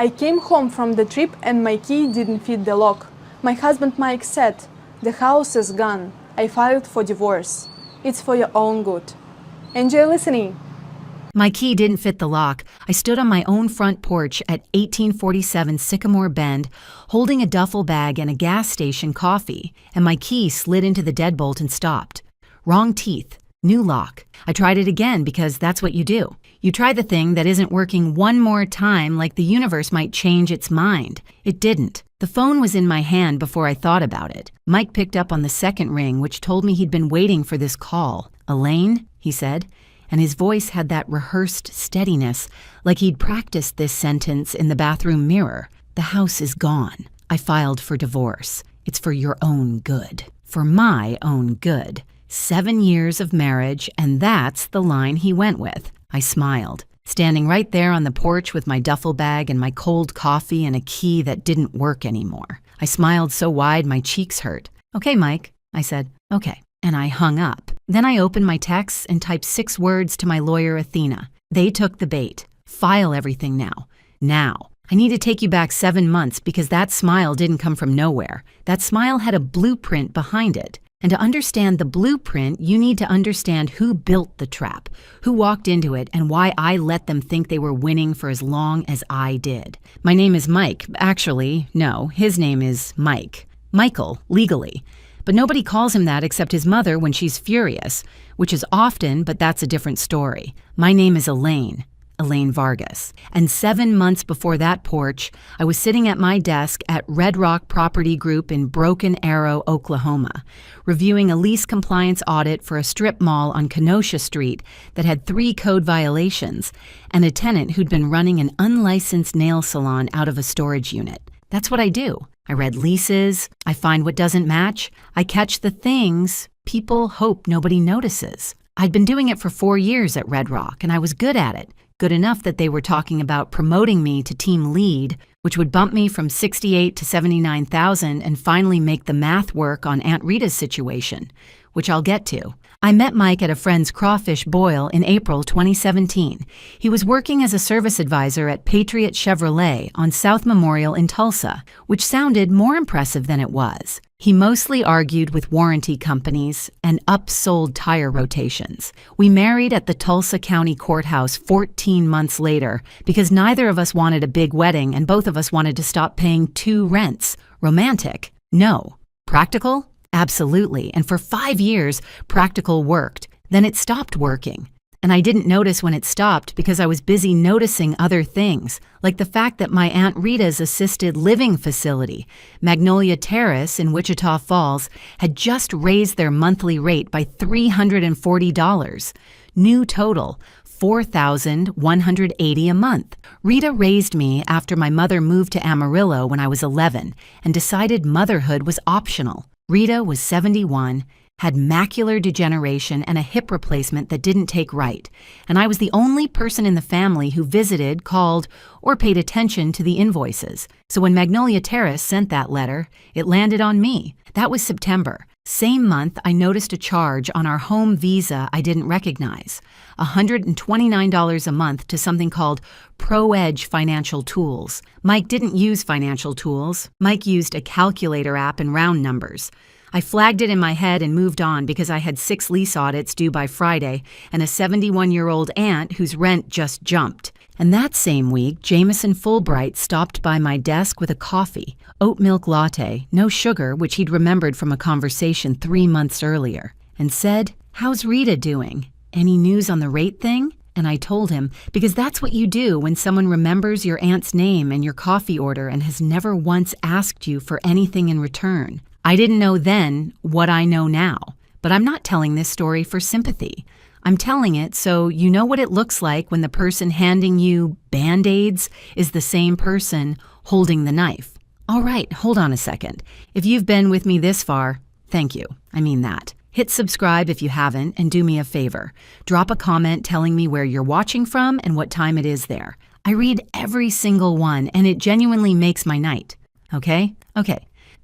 I came home from the trip and my key didn't fit the lock. My husband Mike said, "The house is gone. I filed for divorce. It's for your own good." Enjoy listening. My key didn't fit the lock. I stood on my own front porch at 1847 Sycamore Bend, holding a duffel bag and a gas station coffee, and my key slid into the deadbolt and stopped. Wrong teeth. New lock. I tried it again because that's what you do. You try the thing that isn't working one more time like the universe might change its mind. It didn't. The phone was in my hand before I thought about it. Mike picked up on the second ring, which told me he'd been waiting for this call. "Elaine?" he said, and his voice had that rehearsed steadiness, like he'd practiced this sentence in the bathroom mirror. "The house is gone. I filed for divorce. It's for your own good. For my own good. 7 years of marriage, and that's the line he went with." I smiled, standing right there on the porch with my duffel bag and my cold coffee and a key that didn't work anymore. I smiled so wide my cheeks hurt. "Okay, Mike," I said. "Okay." And I hung up. Then I opened my texts and typed 6 words to my lawyer, Athena. They took the bait. "File everything now. Now. I need to take you back 7 months because that smile didn't come from nowhere. That smile had a blueprint behind it. And to understand the blueprint, you need to understand who built the trap, who walked into it, and why I let them think they were winning for as long as I did. My name is Mike. Actually, no, his name is Mike. Michael, legally. But nobody calls him that except his mother when she's furious, which is often, but that's a different story. My name is Elaine Vargas. And 7 months before that porch, I was sitting at my desk at Red Rock Property Group in Broken Arrow, Oklahoma, reviewing a lease compliance audit for a strip mall on Kenosha Street that had 3 code violations and a tenant who'd been running an unlicensed nail salon out of a storage unit. That's what I do. I read leases, I find what doesn't match, I catch the things people hope nobody notices. I'd been doing it for 4 years at Red Rock, and I was good at it. Good enough that they were talking about promoting me to team lead, which would bump me from 68 to 79,000 and finally make the math work on Aunt Rita's situation, which I'll get to. I met Mike at a friend's crawfish boil in April 2017. He was working as a service advisor at Patriot Chevrolet on South Memorial in Tulsa, which sounded more impressive than it was. He mostly argued with warranty companies and upsold tire rotations. We married at the Tulsa County Courthouse 14 months later because neither of us wanted a big wedding and both of us wanted to stop paying 2 rents. Romantic? No. Practical? Absolutely. And for 5 years, practical worked. Then it stopped working. And I didn't notice when it stopped because I was busy noticing other things, like the fact that my Aunt Rita's assisted living facility, Magnolia Terrace in Wichita Falls, had just raised their monthly rate by $340. New total, $4,180 a month. Rita raised me after my mother moved to Amarillo when I was 11 and decided motherhood was optional. Rita was 71, had macular degeneration and a hip replacement that didn't take right, and I was the only person in the family who visited, called, or paid attention to the invoices. So when Magnolia Terrace sent that letter, it landed on me. That was September. Same month, I noticed a charge on our home visa I didn't recognize, $129 a month to something called ProEdge Financial Tools. Mike didn't use financial tools. Mike used a calculator app and round numbers. I flagged it in my head and moved on because I had 6 lease audits due by Friday and a 71-year-old aunt whose rent just jumped. And that same week, Jameson Fulbright stopped by my desk with a coffee, oat milk latte, no sugar, which he'd remembered from a conversation 3 months earlier, and said, "How's Rita doing? Any news on the rate thing?" And I told him, because that's what you do when someone remembers your aunt's name and your coffee order and has never once asked you for anything in return. I didn't know then what I know now, but I'm not telling this story for sympathy. I'm telling it so you know what it looks like when the person handing you Band-Aids is the same person holding the knife. All right, hold on a second. If you've been with me this far, thank you. I mean that. Hit subscribe if you haven't, and do me a favor. Drop a comment telling me where you're watching from and what time it is there. I read every single one, and it genuinely makes my night. Okay,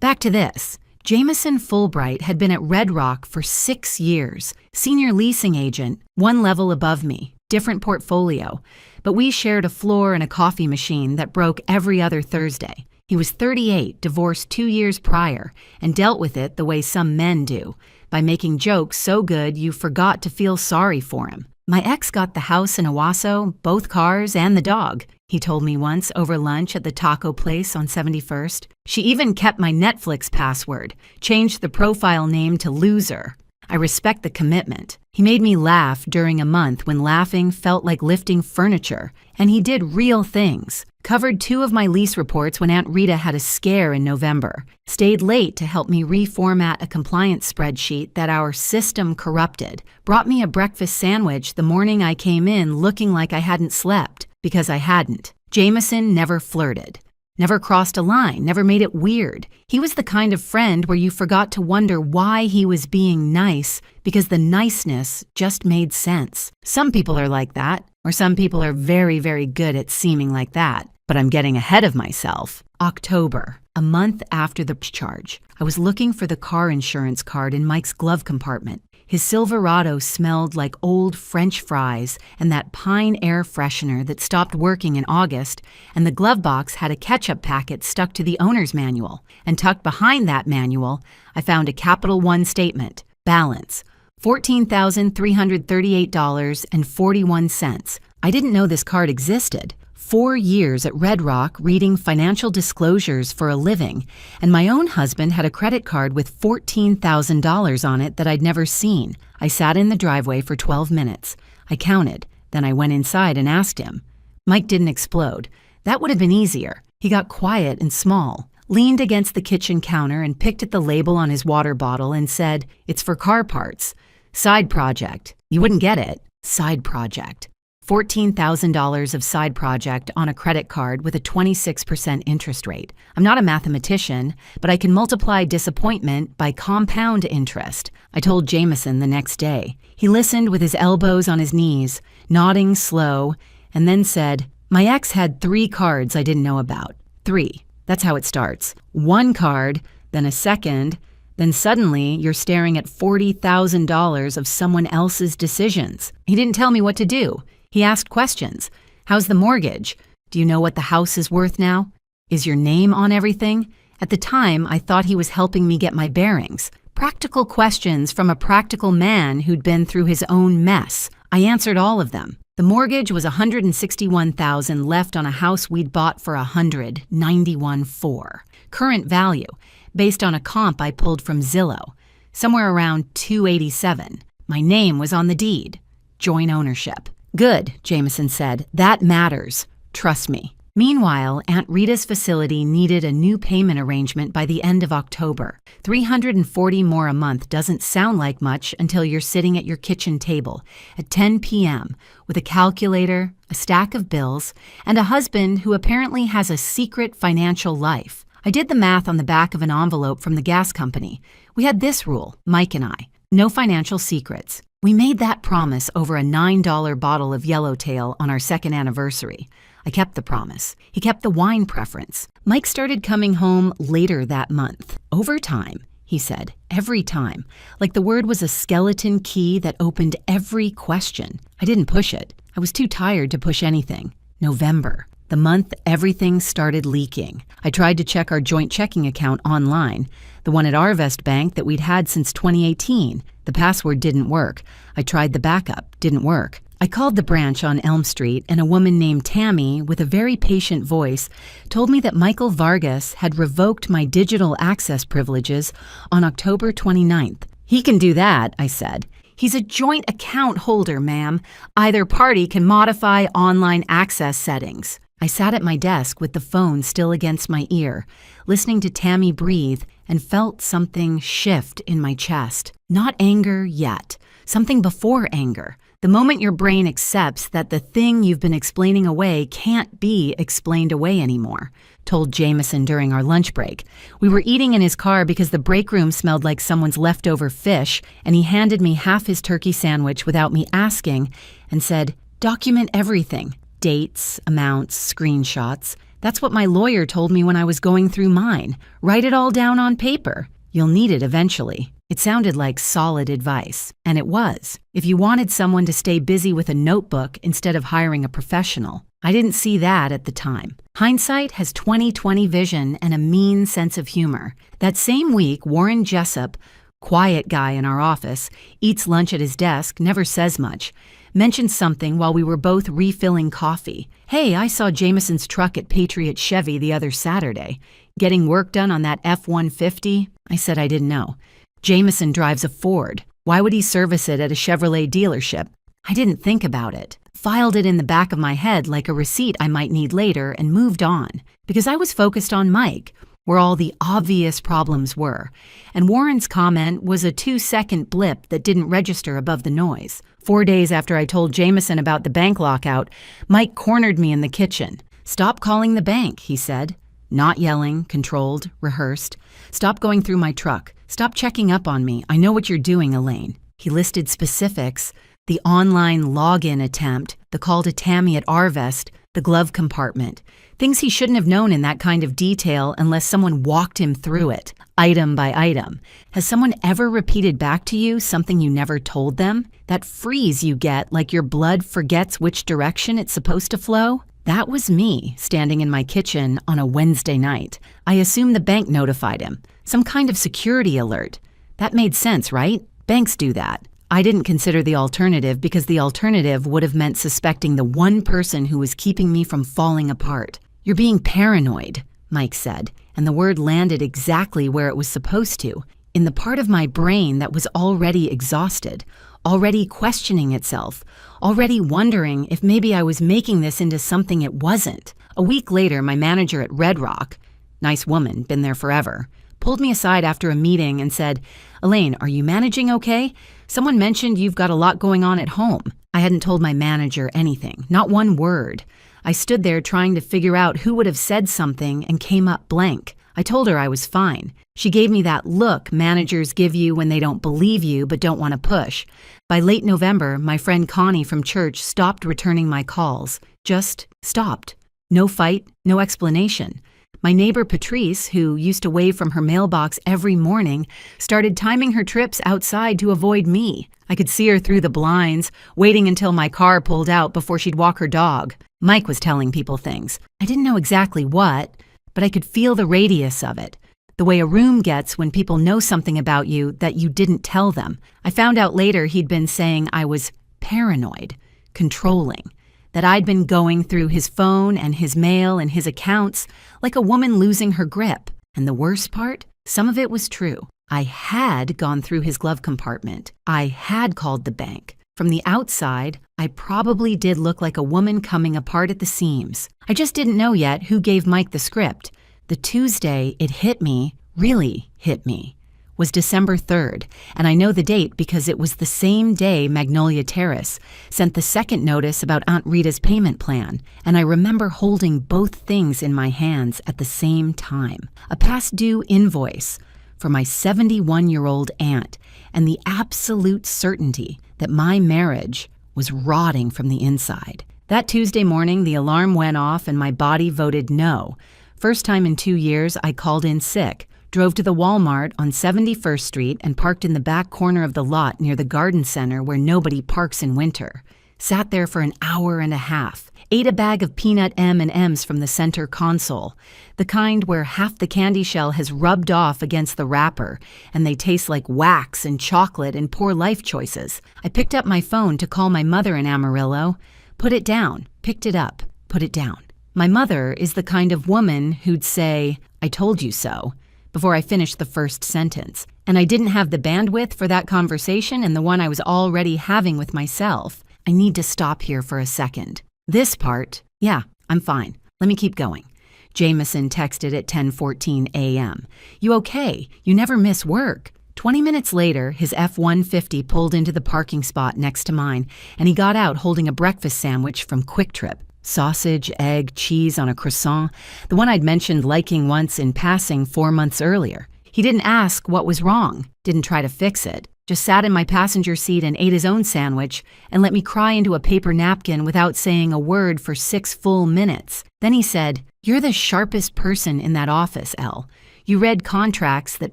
back to this. Jameson Fulbright had been at Red Rock for 6 years, senior leasing agent, 1 level above me. different portfolio, but we shared a floor and a coffee machine that broke every other Thursday. He was 38, divorced 2 years prior, and dealt with it the way some men do, by making jokes so good you forgot to feel sorry for him. My ex got the house in Owasso, both cars, and the dog, he told me once over lunch at the taco place on 71st. She even kept my Netflix password, changed the profile name to Loser. I respect the commitment. He made me laugh during a month when laughing felt like lifting furniture, and he did real things. Covered 2 of my lease reports when Aunt Rita had a scare in November. Stayed late to help me reformat a compliance spreadsheet that our system corrupted. Brought me a breakfast sandwich the morning I came in looking like I hadn't slept, because I hadn't. Jameson never flirted. Never crossed a line, never made it weird. He was the kind of friend where you forgot to wonder why he was being nice, because the niceness just made sense. Some people are like that, or some people are very, very good at seeming like that. But I'm getting ahead of myself. October, a month after the charge. I was looking for the car insurance card in Mike's glove compartment. His Silverado smelled like old French fries and that Pine air freshener that stopped working in August, and the glove box had a ketchup packet stuck to the owner's manual. And tucked behind that manual, I found a Capital One statement. Balance, $14,338.41. I didn't know this card existed. 4 years at Red Rock reading financial disclosures for a living, and my own husband had a credit card with $14,000 on it that I'd never seen. I sat in the driveway for 12 minutes. I counted. Then I went inside and asked him. Mike didn't explode. That would have been easier. He got quiet and small, leaned against the kitchen counter and picked at the label on his water bottle and said, "It's for car parts. Side project." You wouldn't get it. Side project. $14,000 of side project on a credit card with a 26% interest rate. I'm not a mathematician, but I can multiply disappointment by compound interest. I told Jameson the next day. He listened with his elbows on his knees, nodding slow, and then said, "My ex had 3 cards I didn't know about. 3. That's how it starts. 1 card, then a second, then suddenly you're staring at $40,000 of someone else's decisions." He didn't tell me what to do. He asked questions. How's the mortgage? Do you know what the house is worth now? Is your name on everything? At the time, I thought he was helping me get my bearings. Practical questions from a practical man who'd been through his own mess. I answered all of them. The mortgage was $161,000 left on a house we'd bought for $191,400. Current value, based on a comp I pulled from Zillow, somewhere around $287,000. My name was on the deed. Joint ownership. "Good," Jameson said. "That matters. Trust me." Meanwhile, Aunt Rita's facility needed a new payment arrangement by the end of October. $340 more a month doesn't sound like much until you're sitting at your kitchen table at 10 p.m. with a calculator, a stack of bills, and a husband who apparently has a secret financial life. I did the math on the back of an envelope from the gas company. We had this rule, Mike and I: no financial secrets. We made that promise over a $9 bottle of Yellowtail on our 2nd anniversary. I kept the promise. He kept the wine preference. Mike started coming home later that month. Over time, he said, every time, like the word was a skeleton key that opened every question. I didn't push it. I was too tired to push anything. November. The month everything started leaking. I tried to check our joint checking account online, the one at Arvest Bank that we'd had since 2018. The password didn't work. I tried the backup. Didn't work. I called the branch on Elm Street, and a woman named Tammy, with a very patient voice, told me that Michael Vargas had revoked my digital access privileges on October 29th. "He can do that," I said. "He's a joint account holder, ma'am. Either party can modify online access settings." I sat at my desk with the phone still against my ear, listening to Tammy breathe, and felt something shift in my chest. Not anger yet, something before anger. The moment your brain accepts that the thing you've been explaining away can't be explained away anymore, told Jameson during our lunch break. We were eating in his car because the break room smelled like someone's leftover fish, and he handed me half his turkey sandwich without me asking and said, "Document everything. Dates, amounts, screenshots. That's what my lawyer told me when I was going through mine. Write it all down on paper. You'll need it eventually." It sounded like solid advice, and it was, if you wanted someone to stay busy with a notebook instead of hiring a professional. I didn't see that at the time. Hindsight has 20/20 vision and a mean sense of humor. That same week, Warren Jessup, quiet guy in our office, eats lunch at his desk, never says much, mentioned something while we were both refilling coffee. Hey, I saw Jameson's truck at Patriot Chevy the other Saturday. Getting work done on that F-150? I said I didn't know. Jameson drives a Ford. Why would he service it at a Chevrolet dealership? I didn't think about it. Filed it in the back of my head like a receipt I might need later and moved on. Because I was focused on Mike, where all the obvious problems were. And Warren's comment was a 2-second blip that didn't register above the noise. 4 days after I told Jameson about the bank lockout, Mike cornered me in the kitchen. Stop calling the bank, he said. Not yelling, controlled, rehearsed. Stop going through my truck. Stop checking up on me. I know what you're doing, Elaine. He listed specifics. The online login attempt, the call to Tammy at Arvest, the glove compartment. Things he shouldn't have known in that kind of detail unless someone walked him through it, item by item. Has someone ever repeated back to you something you never told them? That freeze you get like your blood forgets which direction it's supposed to flow? That was me, standing in my kitchen on a Wednesday night. I assumed the bank notified him. Some kind of security alert. That made sense, right? Banks do that. I didn't consider the alternative because the alternative would have meant suspecting the one person who was keeping me from falling apart. You're being paranoid, Mike said, and the word landed exactly where it was supposed to, in the part of my brain that was already exhausted, already questioning itself, already wondering if maybe I was making this into something it wasn't. A week later, my manager at Red Rock, nice woman, been there forever, pulled me aside after a meeting and said, Elaine, are you managing okay? Someone mentioned you've got a lot going on at home. I hadn't told my manager anything, not one word. I stood there trying to figure out who would have said something and came up blank. I told her I was fine. She gave me that look managers give you when they don't believe you but don't want to push. By late November, my friend Connie from church stopped returning my calls. Just stopped. No fight, no explanation. My neighbor Patrice, who used to wave from her mailbox every morning, started timing her trips outside to avoid me. I could see her through the blinds, waiting until my car pulled out before she'd walk her dog. Mike was telling people things. I didn't know exactly what, but I could feel the radius of it. The way a room gets when people know something about you that you didn't tell them. I found out later he'd been saying I was paranoid, controlling. That I'd been going through his phone and his mail and his accounts like a woman losing her grip. And the worst part? Some of it was true. I had gone through his glove compartment. I had called the bank. From the outside, I probably did look like a woman coming apart at the seams. I just didn't know yet who gave Mike the script. The Tuesday it hit me, really hit me, was December 3rd, and I know the date because it was the same day Magnolia Terrace sent the second notice about Aunt Rita's payment plan, and I remember holding both things in my hands at the same time. A past due invoice for my 71-year-old aunt and the absolute certainty that my marriage was rotting from the inside. That Tuesday morning, the alarm went off and my body voted no. First time in 2 years, I called in sick. Drove to the Walmart on 71st Street and parked in the back corner of the lot near the garden center where nobody parks in winter. Sat there for an hour and a half. Ate a bag of peanut M&Ms from the center console, the kind where half the candy shell has rubbed off against the wrapper and they taste like wax and chocolate and poor life choices. I picked up my phone to call my mother in Amarillo. Put it down. Picked it up. Put it down. My mother is the kind of woman who'd say, I told you so, before I finished the first sentence. And I didn't have the bandwidth for that conversation and the one I was already having with myself. I need to stop here for a second. This part, yeah, I'm fine. Let me keep going. Jameson texted at 10:14 a.m. You okay? You never miss work. 20 minutes later, his F-150 pulled into the parking spot next to mine, and he got out holding a breakfast sandwich from Quick Trip. Sausage, egg, cheese on a croissant, the one I'd mentioned liking once in passing 4 months earlier. He didn't ask what was wrong, didn't try to fix it, just sat in my passenger seat and ate his own sandwich and let me cry into a paper napkin without saying a word for 6 full minutes. Then he said, You're the sharpest person in that office, Elle. You read contracts that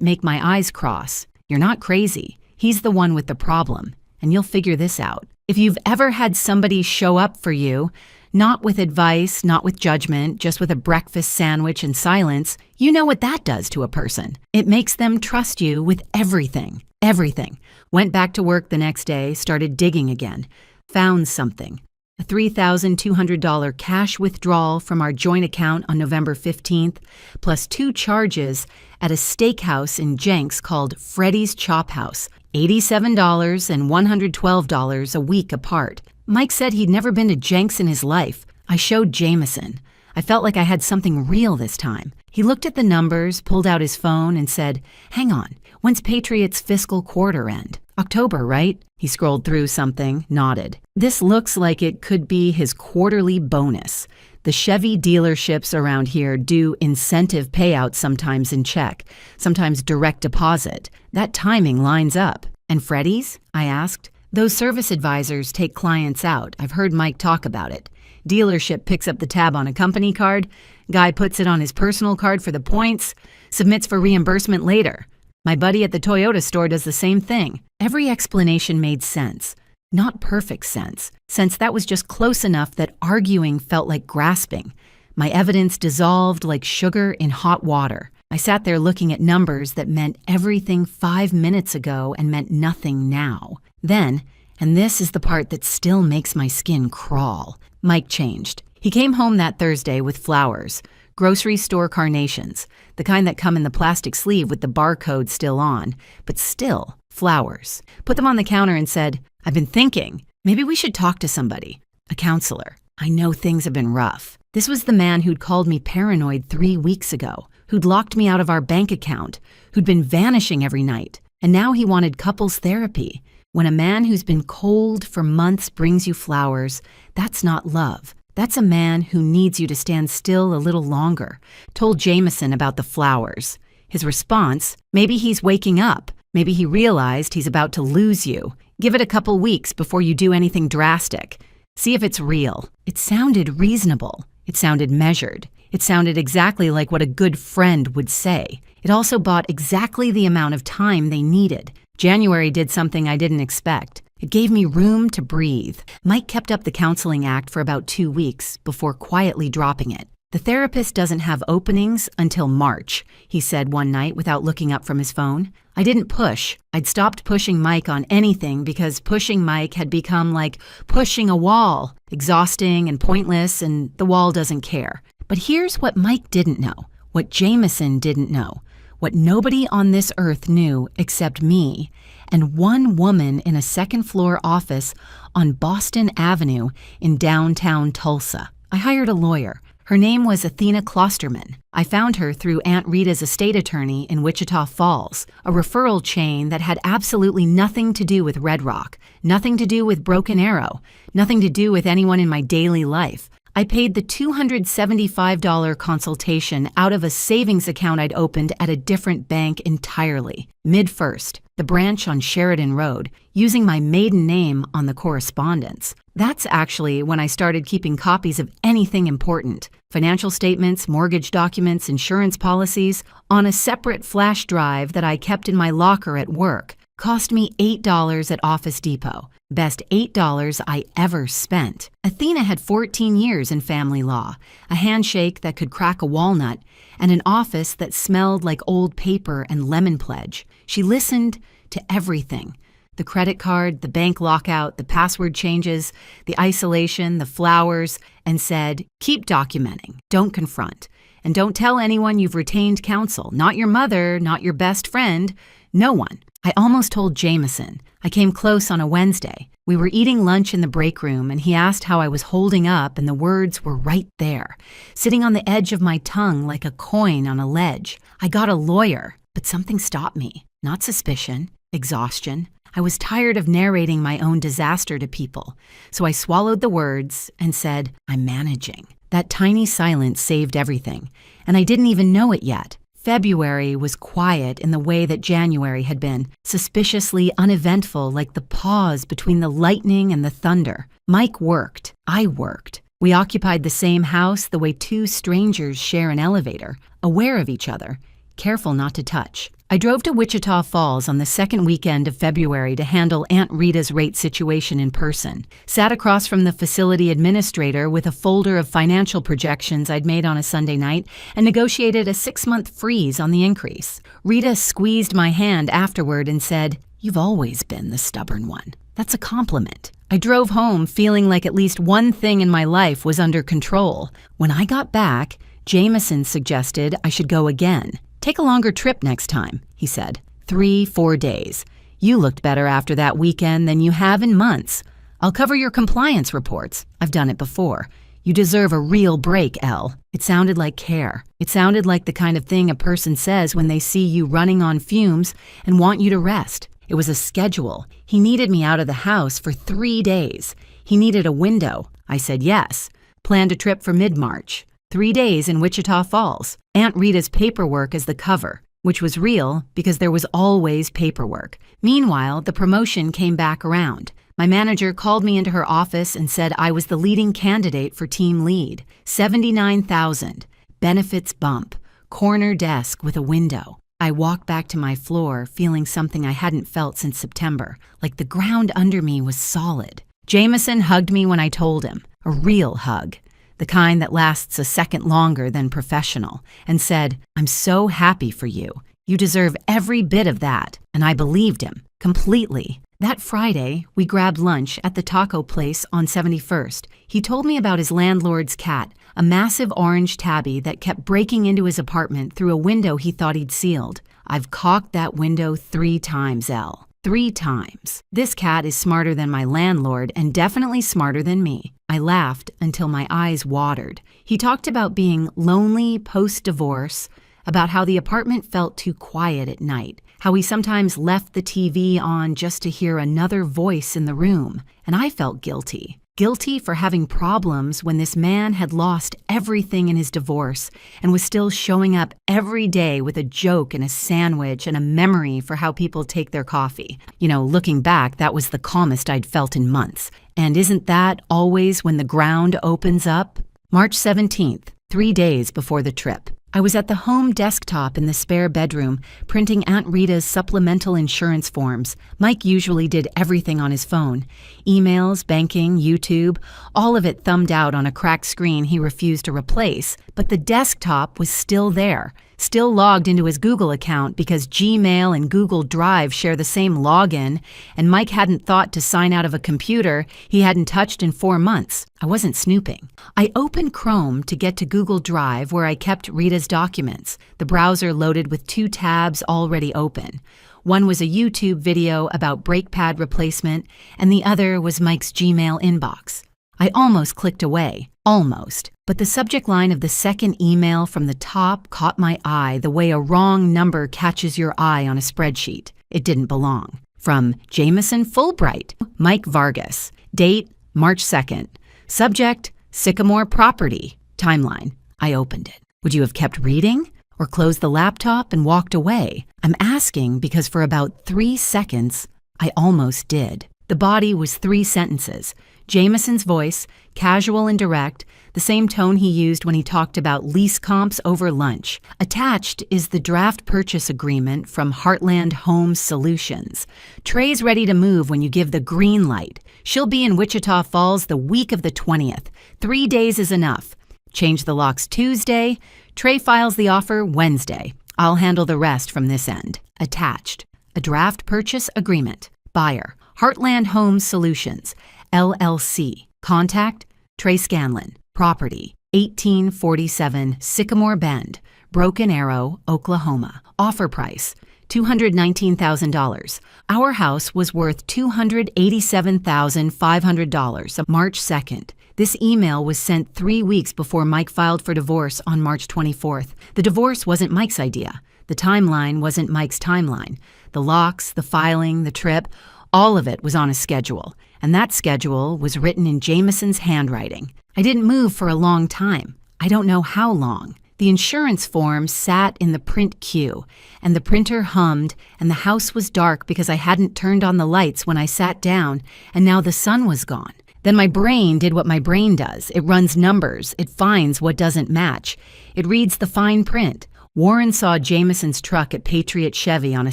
make my eyes cross. You're not crazy. He's the one with the problem, and you'll figure this out. If you've ever had somebody show up for you, not with advice, not with judgment, just with a breakfast sandwich and silence, you know what that does to a person. It makes them trust you with everything. Everything. Went back to work the next day, started digging again. Found something. A $3,200 cash withdrawal from our joint account on November 15th, plus 2 charges at a steakhouse in Jenks called Freddy's Chop House, $87 and $112 a week apart. Mike said he'd never been to Jenks in his life. I showed Jameson. I felt like I had something real this time. He looked at the numbers, pulled out his phone, and said, "Hang on, when's Patriot's fiscal quarter end? October, right?" He scrolled through something, nodded. This looks like it could be his quarterly bonus. The Chevy dealerships around here do incentive payouts sometimes in check, sometimes direct deposit. That timing lines up. And Freddy's? I asked. Those service advisors take clients out. I've heard Mike talk about it. Dealership picks up the tab on a company card. Guy puts it on his personal card for the points, submits for reimbursement later. My buddy at the Toyota store does the same thing. Every explanation made sense. Not perfect sense. Sense that was just close enough that arguing felt like grasping. My evidence dissolved like sugar in hot water. I sat there looking at numbers that meant everything 5 minutes ago and meant nothing now. Then, and this is the part that still makes my skin crawl, Mike changed. He came home that Thursday with flowers, grocery store carnations, the kind that come in the plastic sleeve with the barcode still on, but still flowers. Put them on the counter and said, "I've been thinking, maybe we should talk to somebody, a counselor. I know things have been rough." This was the man who'd called me paranoid 3 weeks ago, who'd locked me out of our bank account, who'd been vanishing every night, and now he wanted couples therapy. When a man who's been cold for months brings you flowers, that's not love. That's a man who needs you to stand still a little longer. Told Jameson about the flowers. His response, maybe he's waking up. Maybe he realized he's about to lose you. Give it a couple weeks before you do anything drastic. See if it's real. It sounded reasonable. It sounded measured. It sounded exactly like what a good friend would say. It also bought exactly the amount of time they needed. January did something I didn't expect. It gave me room to breathe. Mike kept up the counseling act for about 2 weeks before quietly dropping it. The therapist doesn't have openings until March, he said one night without looking up from his phone. I didn't push. I'd stopped pushing Mike on anything because pushing Mike had become like pushing a wall, exhausting and pointless, and the wall doesn't care. But here's what Mike didn't know, what Jameson didn't know, what nobody on this earth knew except me and one woman in a second-floor office on Boston Avenue in downtown Tulsa. I hired a lawyer. Her name was Athena Klosterman. I found her through Aunt Rita's estate attorney in Wichita Falls, a referral chain that had absolutely nothing to do with Red Rock, nothing to do with Broken Arrow, nothing to do with anyone in my daily life. I paid the $275 consultation out of a savings account I'd opened at a different bank entirely, Mid-First, the branch on Sheridan Road, using my maiden name on the correspondence. That's actually when I started keeping copies of anything important, financial statements, mortgage documents, insurance policies, on a separate flash drive that I kept in my locker at work. Cost me $8 at Office Depot. Best $8 I ever spent. Athena had 14 years in family law, a handshake that could crack a walnut, and an office that smelled like old paper and lemon pledge. She listened to everything. The credit card, the bank lockout, the password changes, the isolation, the flowers, and said, keep documenting, don't confront. And don't tell anyone you've retained counsel, not your mother, not your best friend, no one. I almost told Jameson. I came close on a Wednesday. We were eating lunch in the break room, and he asked how I was holding up, and the words were right there, sitting on the edge of my tongue like a coin on a ledge. I got a lawyer, but something stopped me. Not suspicion, exhaustion. I was tired of narrating my own disaster to people, so I swallowed the words and said, I'm managing. That tiny silence saved everything, and I didn't even know it yet. February was quiet in the way that January had been, suspiciously uneventful like the pause between the lightning and the thunder. Mike worked. I worked. We occupied the same house the way two strangers share an elevator, aware of each other, careful not to touch. I drove to Wichita Falls on the second weekend of February to handle Aunt Rita's rate situation in person. Sat across from the facility administrator with a folder of financial projections I'd made on a Sunday night and negotiated a 6-month freeze on the increase. Rita squeezed my hand afterward and said, "You've always been the stubborn one." That's a compliment. I drove home feeling like at least one thing in my life was under control. When I got back, Jameson suggested I should go again. "Take a longer trip next time," he said. 3-4 days. "You looked better after that weekend than you have in months. I'll cover your compliance reports. I've done it before. You deserve a real break, Elle." It sounded like care. It sounded like the kind of thing a person says when they see you running on fumes and want you to rest. It was a schedule. He needed me out of the house for 3 days. He needed a window. I said yes. Planned a trip for mid-March. 3 days in Wichita Falls. Aunt Rita's paperwork as the cover, which was real because there was always paperwork. Meanwhile, the promotion came back around. My manager called me into her office and said I was the leading candidate for team lead. $79,000. Benefits bump. Corner desk with a window. I walked back to my floor feeling something I hadn't felt since September, like the ground under me was solid. Jameson hugged me when I told him, a real hug, the kind that lasts a second longer than professional, and said, "I'm so happy for you. You deserve every bit of that." And I believed him, completely. That Friday, we grabbed lunch at the taco place on 71st. He told me about his landlord's cat, a massive orange tabby that kept breaking into his apartment through a window he thought he'd sealed. "I've caulked that window 3 times, Elle. 3 times. This cat is smarter than my landlord and definitely smarter than me." I laughed until my eyes watered. He talked about being lonely post-divorce, about how the apartment felt too quiet at night, how he sometimes left the TV on just to hear another voice in the room, and I felt guilty. Guilty for having problems when this man had lost everything in his divorce and was still showing up every day with a joke and a sandwich and a memory for how people take their coffee. Looking back, that was the calmest I'd felt in months. And isn't that always when the ground opens up? March 17th, 3 days before the trip. I was at the home desktop in the spare bedroom, printing Aunt Rita's supplemental insurance forms. Mike usually did everything on his phone. Emails, banking, YouTube, all of it thumbed out on a cracked screen he refused to replace. But the desktop was still there, still logged into his Google account because Gmail and Google Drive share the same login, and Mike hadn't thought to sign out of a computer he hadn't touched in 4 months. I wasn't snooping. I opened Chrome to get to Google Drive where I kept Rita's documents, the browser loaded with 2 tabs already open. One was a YouTube video about brake pad replacement, and the other was Mike's Gmail inbox. I almost clicked away. Almost. But the subject line of the second email from the top caught my eye the way a wrong number catches your eye on a spreadsheet. It didn't belong. From Jameson Fulbright, Mike Vargas. Date, March 2nd. Subject, Sycamore Property. Timeline. I opened it. Would you have kept reading? Or closed the laptop and walked away? I'm asking because for about 3 seconds, I almost did. The body was 3 sentences. Jameson's voice, casual and direct, the same tone he used when he talked about lease comps over lunch. Attached is the draft purchase agreement from Heartland Home Solutions. Trey's ready to move when you give the green light. She'll be in Wichita Falls the week of the 20th. 3 days is enough. Change the locks Tuesday. Trey files the offer Wednesday. I'll handle the rest from this end. Attached. A draft purchase agreement. Buyer. Heartland Home Solutions. LLC. Contact, Trey Scanlon. Property, 1847 Sycamore Bend, Broken Arrow, Oklahoma. Offer price, $219,000. Our house was worth $287,500 on March 2nd. This email was sent 3 weeks before Mike filed for divorce on March 24th. The divorce wasn't Mike's idea. The timeline wasn't Mike's timeline. The locks, the filing, the trip, all of it was on a schedule. And that schedule was written in Jameson's handwriting. I didn't move for a long time. I don't know how long. The insurance form sat in the print queue, and the printer hummed, and the house was dark because I hadn't turned on the lights when I sat down, and now the sun was gone. Then my brain did what my brain does. It runs numbers. It finds what doesn't match. It reads the fine print. Warren saw Jameson's truck at Patriot Chevy on a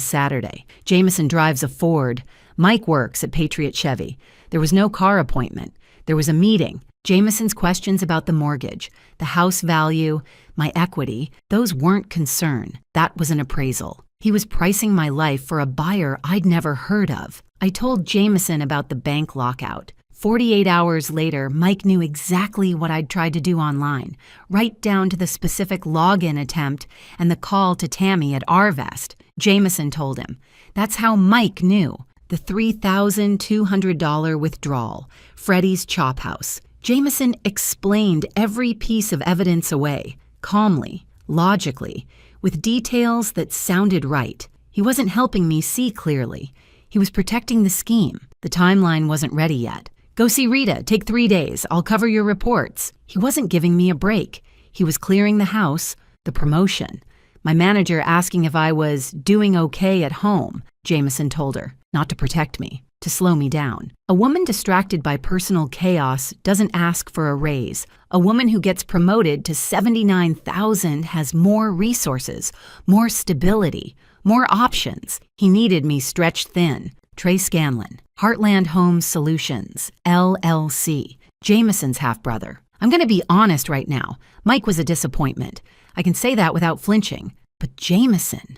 Saturday. Jameson drives a Ford. Mike works at Patriot Chevy. There was no car appointment. There was a meeting. Jameson's questions about the mortgage, the house value, my equity, those weren't concern. That was an appraisal. He was pricing my life for a buyer I'd never heard of. I told Jameson about the bank lockout. 48 hours later, Mike knew exactly what I'd tried to do online, right down to the specific login attempt and the call to Tammy at Arvest. Jameson told him. That's how Mike knew. The $3,200 withdrawal, Freddie's Chop House. Jameson explained every piece of evidence away, calmly, logically, with details that sounded right. He wasn't helping me see clearly. He was protecting the scheme. The timeline wasn't ready yet. Go see Rita, take 3 days, I'll cover your reports. He wasn't giving me a break. He was clearing the house, the promotion. My manager asking if I was doing okay at home, Jameson told her, not to protect me, to slow me down. A woman distracted by personal chaos doesn't ask for a raise. A woman who gets promoted to $79,000 has more resources, more stability, more options. He needed me stretched thin. Trey Scanlon, Heartland Home Solutions, LLC, Jameson's half-brother. I'm going to be honest right now. Mike was a disappointment. I can say that without flinching. But Jameson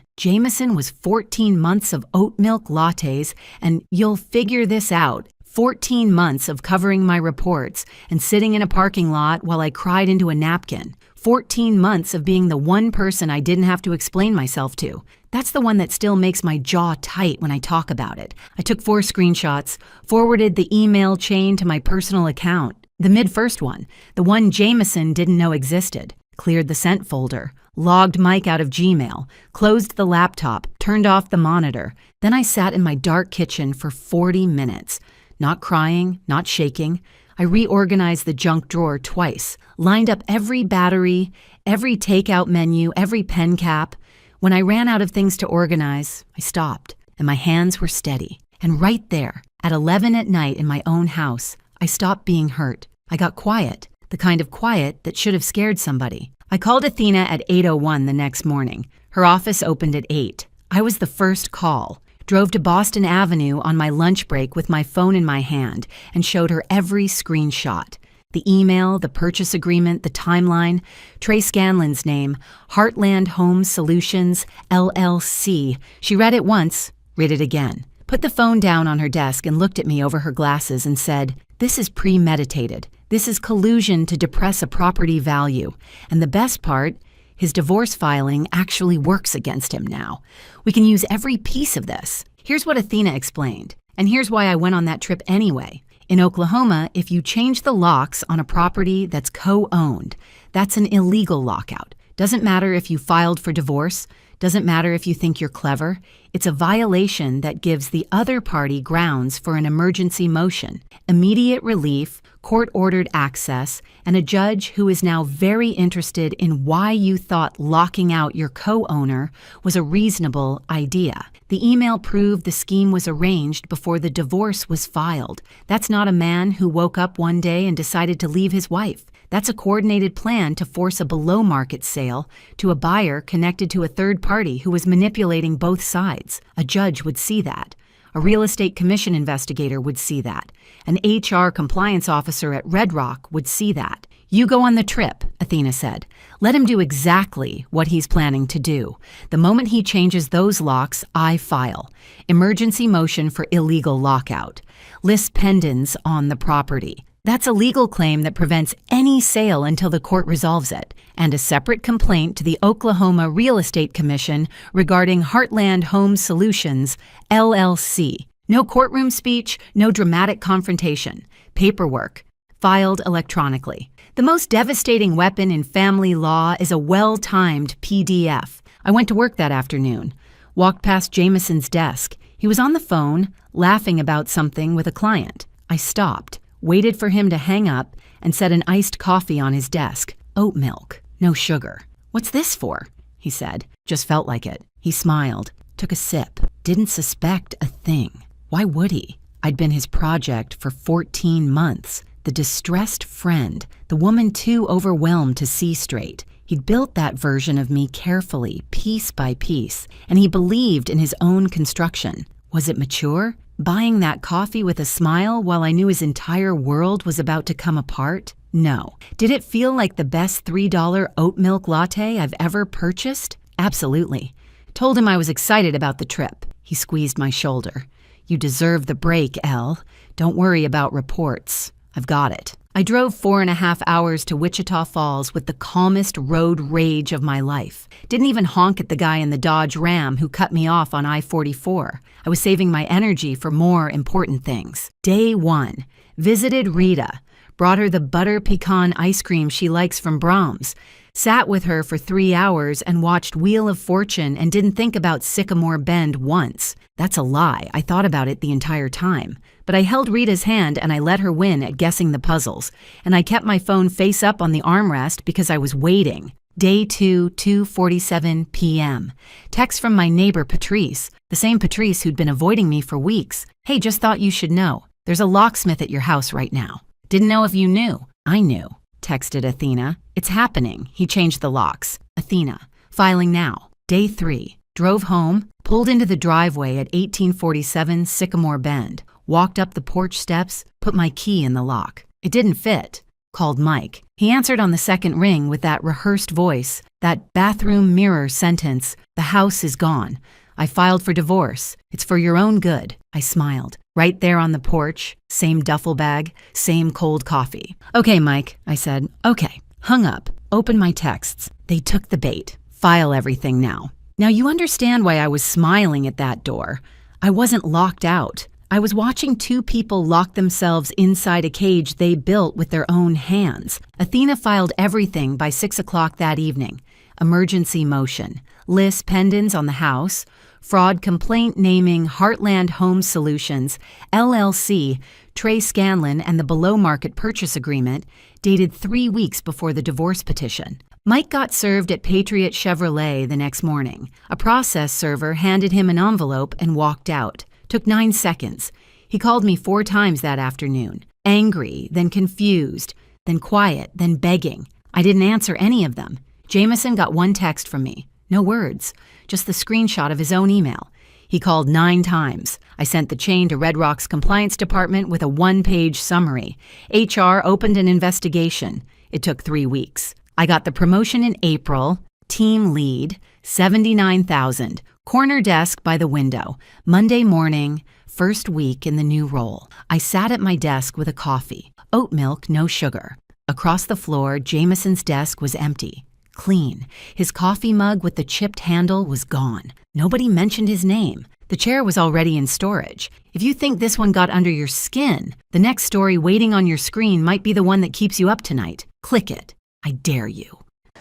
was 14 months of oat milk lattes, and you'll figure this out. 14 months of covering my reports and sitting in a parking lot while I cried into a napkin. 14 months of being the one person I didn't have to explain myself to. That's the one that still makes my jaw tight when I talk about it. I took 4 screenshots, forwarded the email chain to my personal account. The mid-first one, the one Jameson didn't know existed. Cleared the sent folder, logged Mike out of Gmail, closed the laptop, turned off the monitor. Then I sat in my dark kitchen for 40 minutes. Not crying, not shaking. I reorganized the junk drawer twice, lined up every battery, every takeout menu, every pen cap. When I ran out of things to organize, I stopped, and my hands were steady. And right there, at 11 at night in my own house, I stopped being hurt. I got quiet, the kind of quiet that should have scared somebody. I called Athena at 8:01 the next morning. Her office opened at 8. I was the first call. Drove to Boston Avenue on my lunch break with my phone in my hand and showed her every screenshot. The email, the purchase agreement, the timeline, Trey Scanlon's name, Heartland Home Solutions, LLC. She read it once, read it again, put the phone down on her desk and looked at me over her glasses and said, "This is premeditated. This is collusion to depress a property value. And the best part, his divorce filing actually works against him now. We can use every piece of this." Here's what Athena explained, and here's why I went on that trip anyway. In Oklahoma, if you change the locks on a property that's co-owned, that's an illegal lockout. Doesn't matter if you filed for divorce, doesn't matter if you think you're clever. It's a violation that gives the other party grounds for an emergency motion, immediate relief, court-ordered access, and a judge who is now very interested in why you thought locking out your co-owner was a reasonable idea. The email proved the scheme was arranged before the divorce was filed. That's not a man who woke up one day and decided to leave his wife. That's a coordinated plan to force a below-market sale to a buyer connected to a third party who was manipulating both sides. A judge would see that. A real estate commission investigator would see that. An HR compliance officer at Red Rock would see that. You go on the trip, Athena said. Let him do exactly what he's planning to do. The moment he changes those locks, I file. Emergency motion for illegal lockout. List pendants on the property. That's a legal claim that prevents any sale until the court resolves it, and a separate complaint to the Oklahoma Real Estate Commission regarding Heartland Home Solutions, LLC. No courtroom speech, no dramatic confrontation. Paperwork, filed electronically. The most devastating weapon in family law is a well-timed PDF. I went to work that afternoon, walked past Jameson's desk. He was on the phone, laughing about something with a client. I stopped, waited for him to hang up, and set an iced coffee on his desk. Oat milk, no sugar. "What's this for?" he said. Just felt like it. He smiled, took a sip, didn't suspect a thing. Why would he? I'd been his project for 14 months. The distressed friend, the woman too overwhelmed to see straight. He'd built that version of me carefully, piece by piece, and he believed in his own construction. Was it mature? Buying that coffee with a smile while I knew his entire world was about to come apart? No. Did it feel like the best $3 oat milk latte I've ever purchased? Absolutely. Told him I was excited about the trip. He squeezed my shoulder. You deserve the break, Elle. Don't worry about reports. I've got it. I drove 4.5 hours to Wichita Falls with the calmest road rage of my life. Didn't even honk at the guy in the Dodge Ram who cut me off on I-44. I was saving my energy for more important things. Day 1. Visited Rita. Brought her the butter pecan ice cream she likes from Brahms. Sat with her for 3 hours and watched Wheel of Fortune and didn't think about Sycamore Bend once. That's a lie. I thought about it the entire time. But I held Rita's hand and I let her win at guessing the puzzles. And I kept my phone face up on the armrest because I was waiting. Day 2, 2:47 p.m. Text from my neighbor Patrice, the same Patrice who'd been avoiding me for weeks. Hey, just thought you should know. There's a locksmith at your house right now. Didn't know if you knew. I knew. Texted Athena. It's happening. He changed the locks. Athena. Filing now. Day 3. Drove home, pulled into the driveway at 1847 Sycamore Bend, walked up the porch steps, put my key in the lock. It didn't fit. Called Mike. He answered on the second ring with that rehearsed voice, that bathroom mirror sentence, "The house is gone. I filed for divorce. It's for your own good." I smiled. Right there on the porch, same duffel bag, same cold coffee. "Okay, Mike," I said. "Okay." Hung up. Opened my texts. They took the bait. File everything now. Now you understand why I was smiling at that door. I wasn't locked out. I was watching 2 people lock themselves inside a cage they built with their own hands. Athena filed everything by 6 o'clock that evening. Emergency motion. Lis pendens on the house. Fraud complaint naming Heartland Home Solutions, LLC, Trey Scanlon, and the below-market purchase agreement, dated 3 weeks before the divorce petition. Mike got served at Patriot Chevrolet the next morning. A process server handed him an envelope and walked out. Took 9 seconds. He called me 4 times that afternoon. Angry, then confused, then quiet, then begging. I didn't answer any of them. Jameson got 1 text from me. No words, just the screenshot of his own email. He called 9 times. I sent the chain to Red Rock's compliance department with a 1-page summary. HR opened an investigation. It took 3 weeks. I got the promotion in April, team lead, $79,000, corner desk by the window, Monday morning, first week in the new role. I sat at my desk with a coffee, oat milk, no sugar. Across the floor, Jameson's desk was empty. Clean. His coffee mug with the chipped handle was gone. Nobody mentioned his name. The chair was already in storage. If you think this one got under your skin, the next story waiting on your screen might be the one that keeps you up tonight. Click it. I dare you.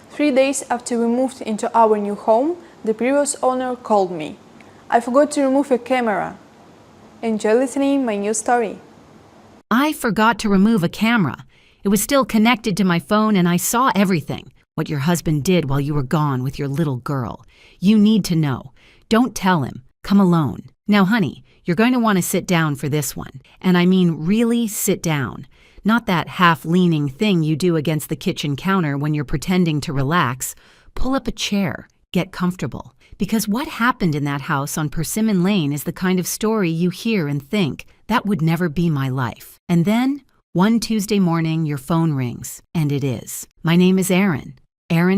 3 days after we moved into our new home, the previous owner called me. I forgot to remove a camera. Enjoy listening my new story. I forgot to remove a camera. It was still connected to my phone and I saw everything. What your husband did while you were gone with your little girl. You need to know. Don't tell him. Come alone. Now, honey, you're going to want to sit down for this one. And I mean really sit down. Not that half-leaning thing you do against the kitchen counter when you're pretending to relax. Pull up a chair. Get comfortable. Because what happened in that house on Persimmon Lane is the kind of story you hear and think, that would never be my life. And then, one Tuesday morning, your phone rings. And it is. My name is Erin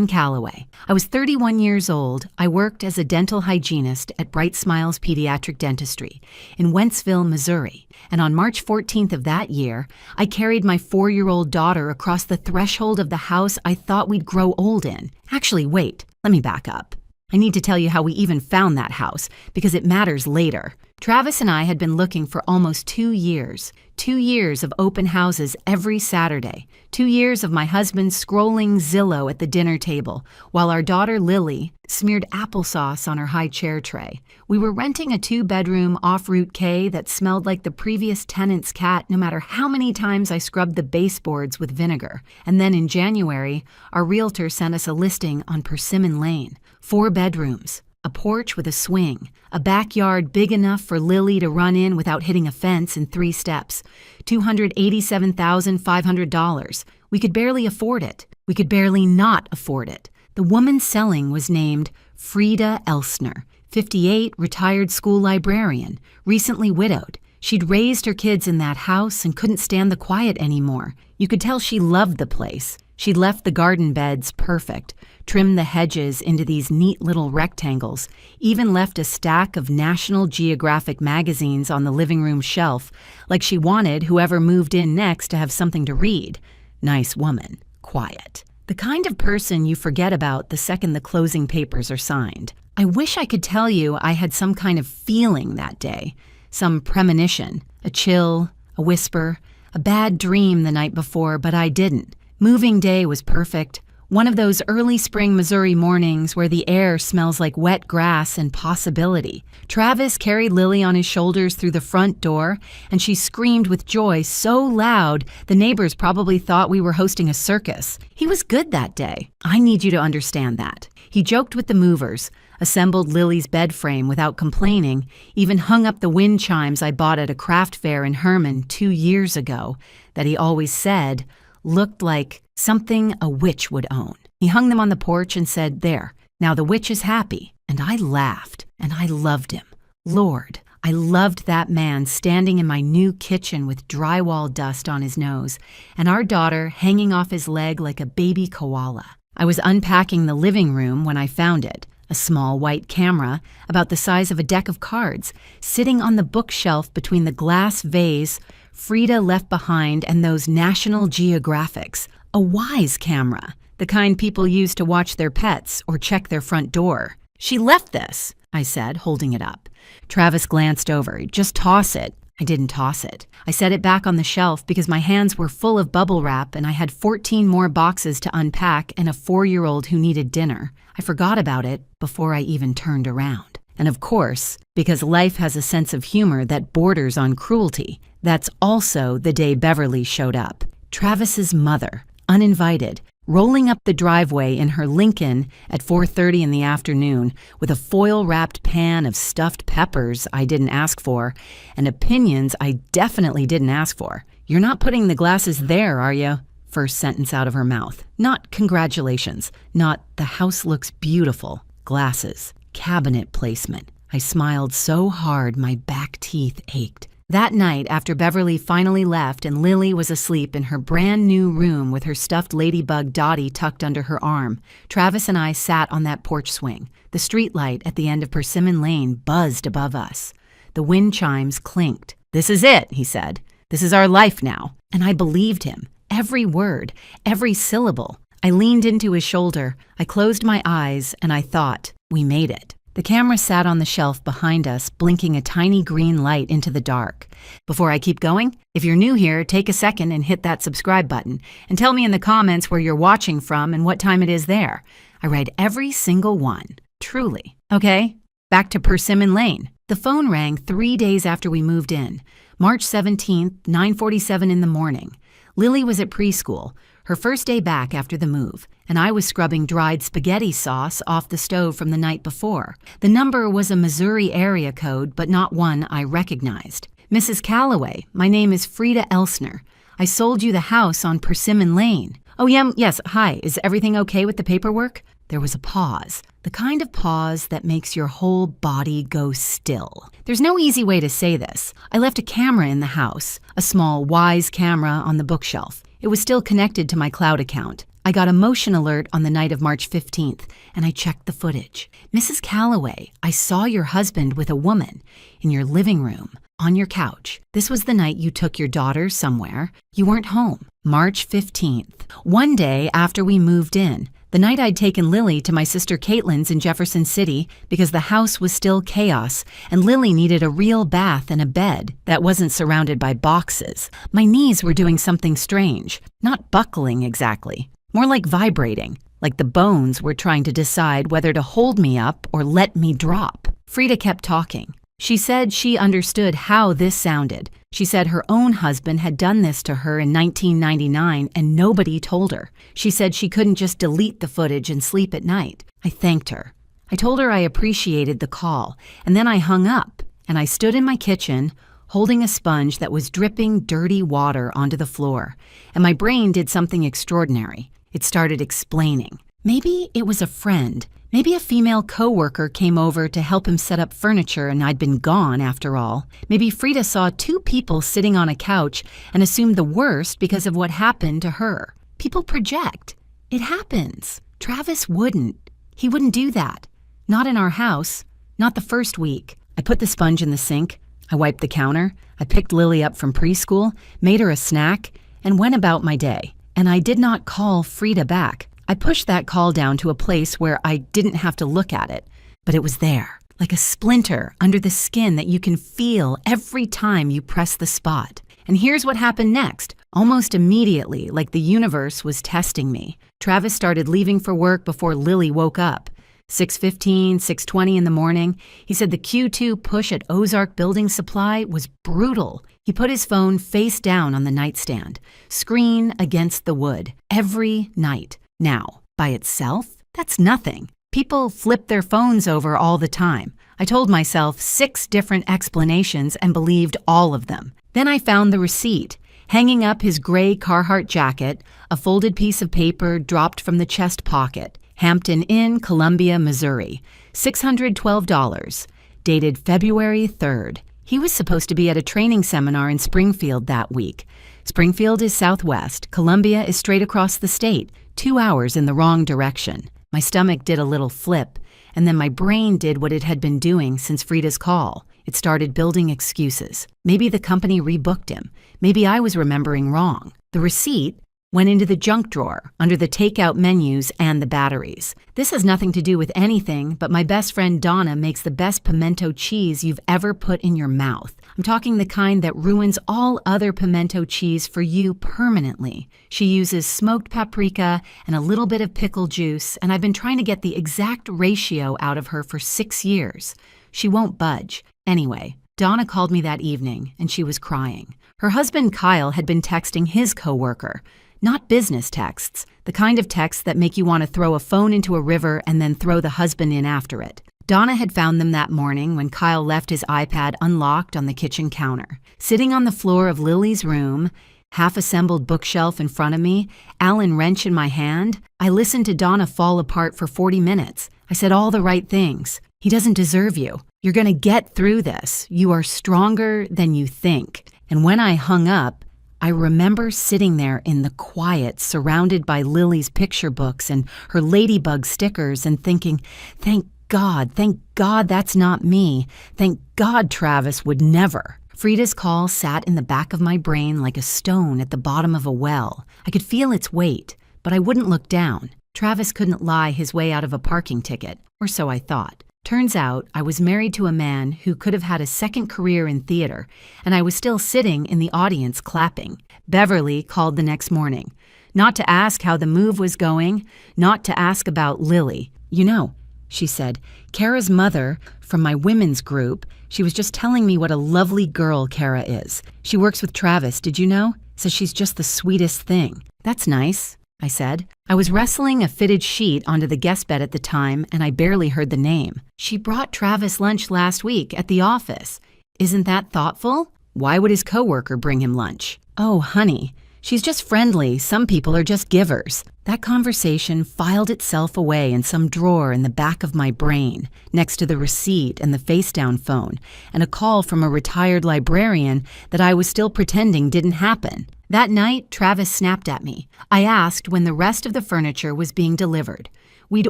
Calloway. I was 31 years old. I worked as a dental hygienist at Bright Smiles Pediatric Dentistry in Wentzville, Missouri. And on March 14th of that year, I carried my 4-year-old daughter across the threshold of the house I thought we'd grow old in. Actually, wait, let me back up. I need to tell you how we even found that house, because it matters later. Travis and I had been looking for almost 2 years. 2 years of open houses every Saturday. 2 years of my husband scrolling Zillow at the dinner table, while our daughter Lily smeared applesauce on her high chair tray. We were renting a 2-bedroom off-Route K that smelled like the previous tenant's cat no matter how many times I scrubbed the baseboards with vinegar. And then in January, our realtor sent us a listing on Persimmon Lane. 4 bedrooms. A porch with a swing, a backyard big enough for Lily to run in without hitting a fence in 3 steps, $287,500. We could barely afford it. We could barely not afford it. The woman selling was named Frida Elsner, 58, retired school librarian, recently widowed. She'd raised her kids in that house and couldn't stand the quiet anymore. You could tell she loved the place. She'd left the garden beds perfect, trimmed the hedges into these neat little rectangles, even left a stack of National Geographic magazines on the living room shelf, like she wanted whoever moved in next to have something to read. Nice woman. Quiet. The kind of person you forget about the second the closing papers are signed. I wish I could tell you I had some kind of feeling that day, some premonition, a chill, a whisper, a bad dream the night before, but I didn't. Moving day was perfect. One of those early spring Missouri mornings where the air smells like wet grass and possibility. Travis carried Lily on his shoulders through the front door, and she screamed with joy so loud the neighbors probably thought we were hosting a circus. He was good that day. I need you to understand that. He joked with the movers, assembled Lily's bed frame without complaining, even hung up the wind chimes I bought at a craft fair in Herman 2 years ago that he always said looked like something a witch would own. He hung them on the porch and said, "There, now the witch is happy." And I laughed, and I loved him. Lord, I loved that man standing in my new kitchen with drywall dust on his nose, and our daughter hanging off his leg like a baby koala. I was unpacking the living room when I found it, a small white camera about the size of a deck of cards, sitting on the bookshelf between the glass vase Frida left behind and those National Geographics. A wise camera, the kind people use to watch their pets or check their front door. "She left this," I said, holding it up. Travis glanced over. "Just toss it." I didn't toss it. I set it back on the shelf because my hands were full of bubble wrap and I had 14 more boxes to unpack and a 4-year-old who needed dinner. I forgot about it before I even turned around. And of course, because life has a sense of humor that borders on cruelty, that's also the day Beverly showed up. Travis's mother, uninvited, rolling up the driveway in her Lincoln at 4:30 in the afternoon with a foil-wrapped pan of stuffed peppers I didn't ask for and opinions I definitely didn't ask for. "You're not putting the glasses there, are you?" First sentence out of her mouth. Not congratulations. Not the house looks beautiful. Glasses. Cabinet placement. I smiled so hard my back teeth ached. That night, after Beverly finally left and Lily was asleep in her brand new room with her stuffed ladybug Dottie tucked under her arm, Travis and I sat on that porch swing. The streetlight at the end of Persimmon Lane buzzed above us. The wind chimes clinked. "This is it," he said. "This is our life now." And I believed him. Every word, every syllable. I leaned into his shoulder. I closed my eyes and I thought, we made it. The camera sat on the shelf behind us, blinking a tiny green light into the dark. Before I keep going, if you're new here, take a second and hit that subscribe button, and tell me in the comments where you're watching from and what time it is there. I read every single one, truly. Okay, back to Persimmon Lane. The phone rang 3 days after we moved in, March 17th, 9:47 in the morning. Lily was at preschool, her first day back after the move, and I was scrubbing dried spaghetti sauce off the stove from the night before. The number was a Missouri area code, but not one I recognized. "Mrs. Calloway, my name is Frida Elsner. I sold you the house on Persimmon Lane." "Oh, yeah, yes, hi, is everything okay with the paperwork?" There was a pause, the kind of pause that makes your whole body go still. There's no easy way to say this. I left a camera in the house, a small Wise camera on the bookshelf. It was still connected to my cloud account. I got a motion alert on the night of March 15th, and I checked the footage. "Mrs. Calloway, I saw your husband with a woman in your living room, on your couch. This was the night you took your daughter somewhere. You weren't home." March 15th. One day after we moved in, the night I'd taken Lily to my sister Caitlin's in Jefferson City because the house was still chaos and Lily needed a real bath and a bed that wasn't surrounded by boxes. My knees were doing something strange, not buckling exactly, more like vibrating, like the bones were trying to decide whether to hold me up or let me drop. Frida kept talking. She said she understood how this sounded. She said her own husband had done this to her in 1999 and nobody told her. She said she couldn't just delete the footage and sleep at night. I thanked her. I told her I appreciated the call, and then I hung up, and I stood in my kitchen, holding a sponge that was dripping dirty water onto the floor, and my brain did something extraordinary. It started explaining. Maybe it was a friend. Maybe a female coworker came over to help him set up furniture and I'd been gone after all. Maybe Frida saw two people sitting on a couch and assumed the worst because of what happened to her. People project. It happens. Travis wouldn't. He wouldn't do that. Not in our house. Not the first week. I put the sponge in the sink. I wiped the counter. I picked Lily up from preschool, made her a snack, and went about my day. And I did not call Frida back. I pushed that call down to a place where I didn't have to look at it, but it was there, like a splinter under the skin that you can feel every time you press the spot. And here's what happened next. Almost immediately, like the universe was testing me, Travis started leaving for work before Lily woke up. 6:15, 6:20 in the morning, he said the Q2 push at Ozark Building Supply was brutal. He put his phone face down on the nightstand, screen against the wood, every night. Now, by itself, that's nothing. People flip their phones over all the time. I told myself 6 different explanations and believed all of them. Then I found the receipt, hanging up his gray Carhartt jacket, a folded piece of paper dropped from the chest pocket. Hampton Inn, Columbia, Missouri, $612, dated February 3rd. He was supposed to be at a training seminar in Springfield that week. Springfield is southwest, Columbia is straight across the state, 2 hours in the wrong direction. My stomach did a little flip, and then my brain did what it had been doing since Frida's call. It started building excuses. Maybe the company rebooked him. Maybe I was remembering wrong. The receipt went into the junk drawer, under the takeout menus and the batteries. This has nothing to do with anything, but my best friend Donna makes the best pimento cheese you've ever put in your mouth. I'm talking the kind that ruins all other pimento cheese for you permanently. She uses smoked paprika and a little bit of pickle juice, and I've been trying to get the exact ratio out of her for 6 years. She won't budge. Anyway, Donna called me that evening, and she was crying. Her husband Kyle had been texting his coworker. Not business texts, the kind of texts that make you want to throw a phone into a river and then throw the husband in after it. Donna had found them that morning when Kyle left his iPad unlocked on the kitchen counter. Sitting on the floor of Lily's room, half-assembled bookshelf in front of me, Allen wrench in my hand, I listened to Donna fall apart for 40 minutes. I said all the right things. He doesn't deserve you. You're going to get through this. You are stronger than you think. And when I hung up, I remember sitting there in the quiet, surrounded by Lily's picture books and her ladybug stickers and thinking, thank God that's not me. Thank God Travis would never. Frida's call sat in the back of my brain like a stone at the bottom of a well. I could feel its weight, but I wouldn't look down. Travis couldn't lie his way out of a parking ticket, or so I thought. Turns out I was married to a man who could have had a second career in theater, and I was still sitting in the audience clapping. Beverly called the next morning. Not to ask how the move was going, not to ask about Lily. You know, she said, Kara's mother from my women's group, she was just telling me what a lovely girl Kara is. She works with Travis, did you know? Says she's just the sweetest thing. That's nice, I said. I was wrestling a fitted sheet onto the guest bed at the time, and I barely heard the name. She brought Travis lunch last week at the office. Isn't that thoughtful? Why would his coworker bring him lunch? Oh, honey, she's just friendly. Some people are just givers. That conversation filed itself away in some drawer in the back of my brain, next to the receipt and the face-down phone, and a call from a retired librarian that I was still pretending didn't happen. That night, Travis snapped at me. I asked when the rest of the furniture was being delivered. We'd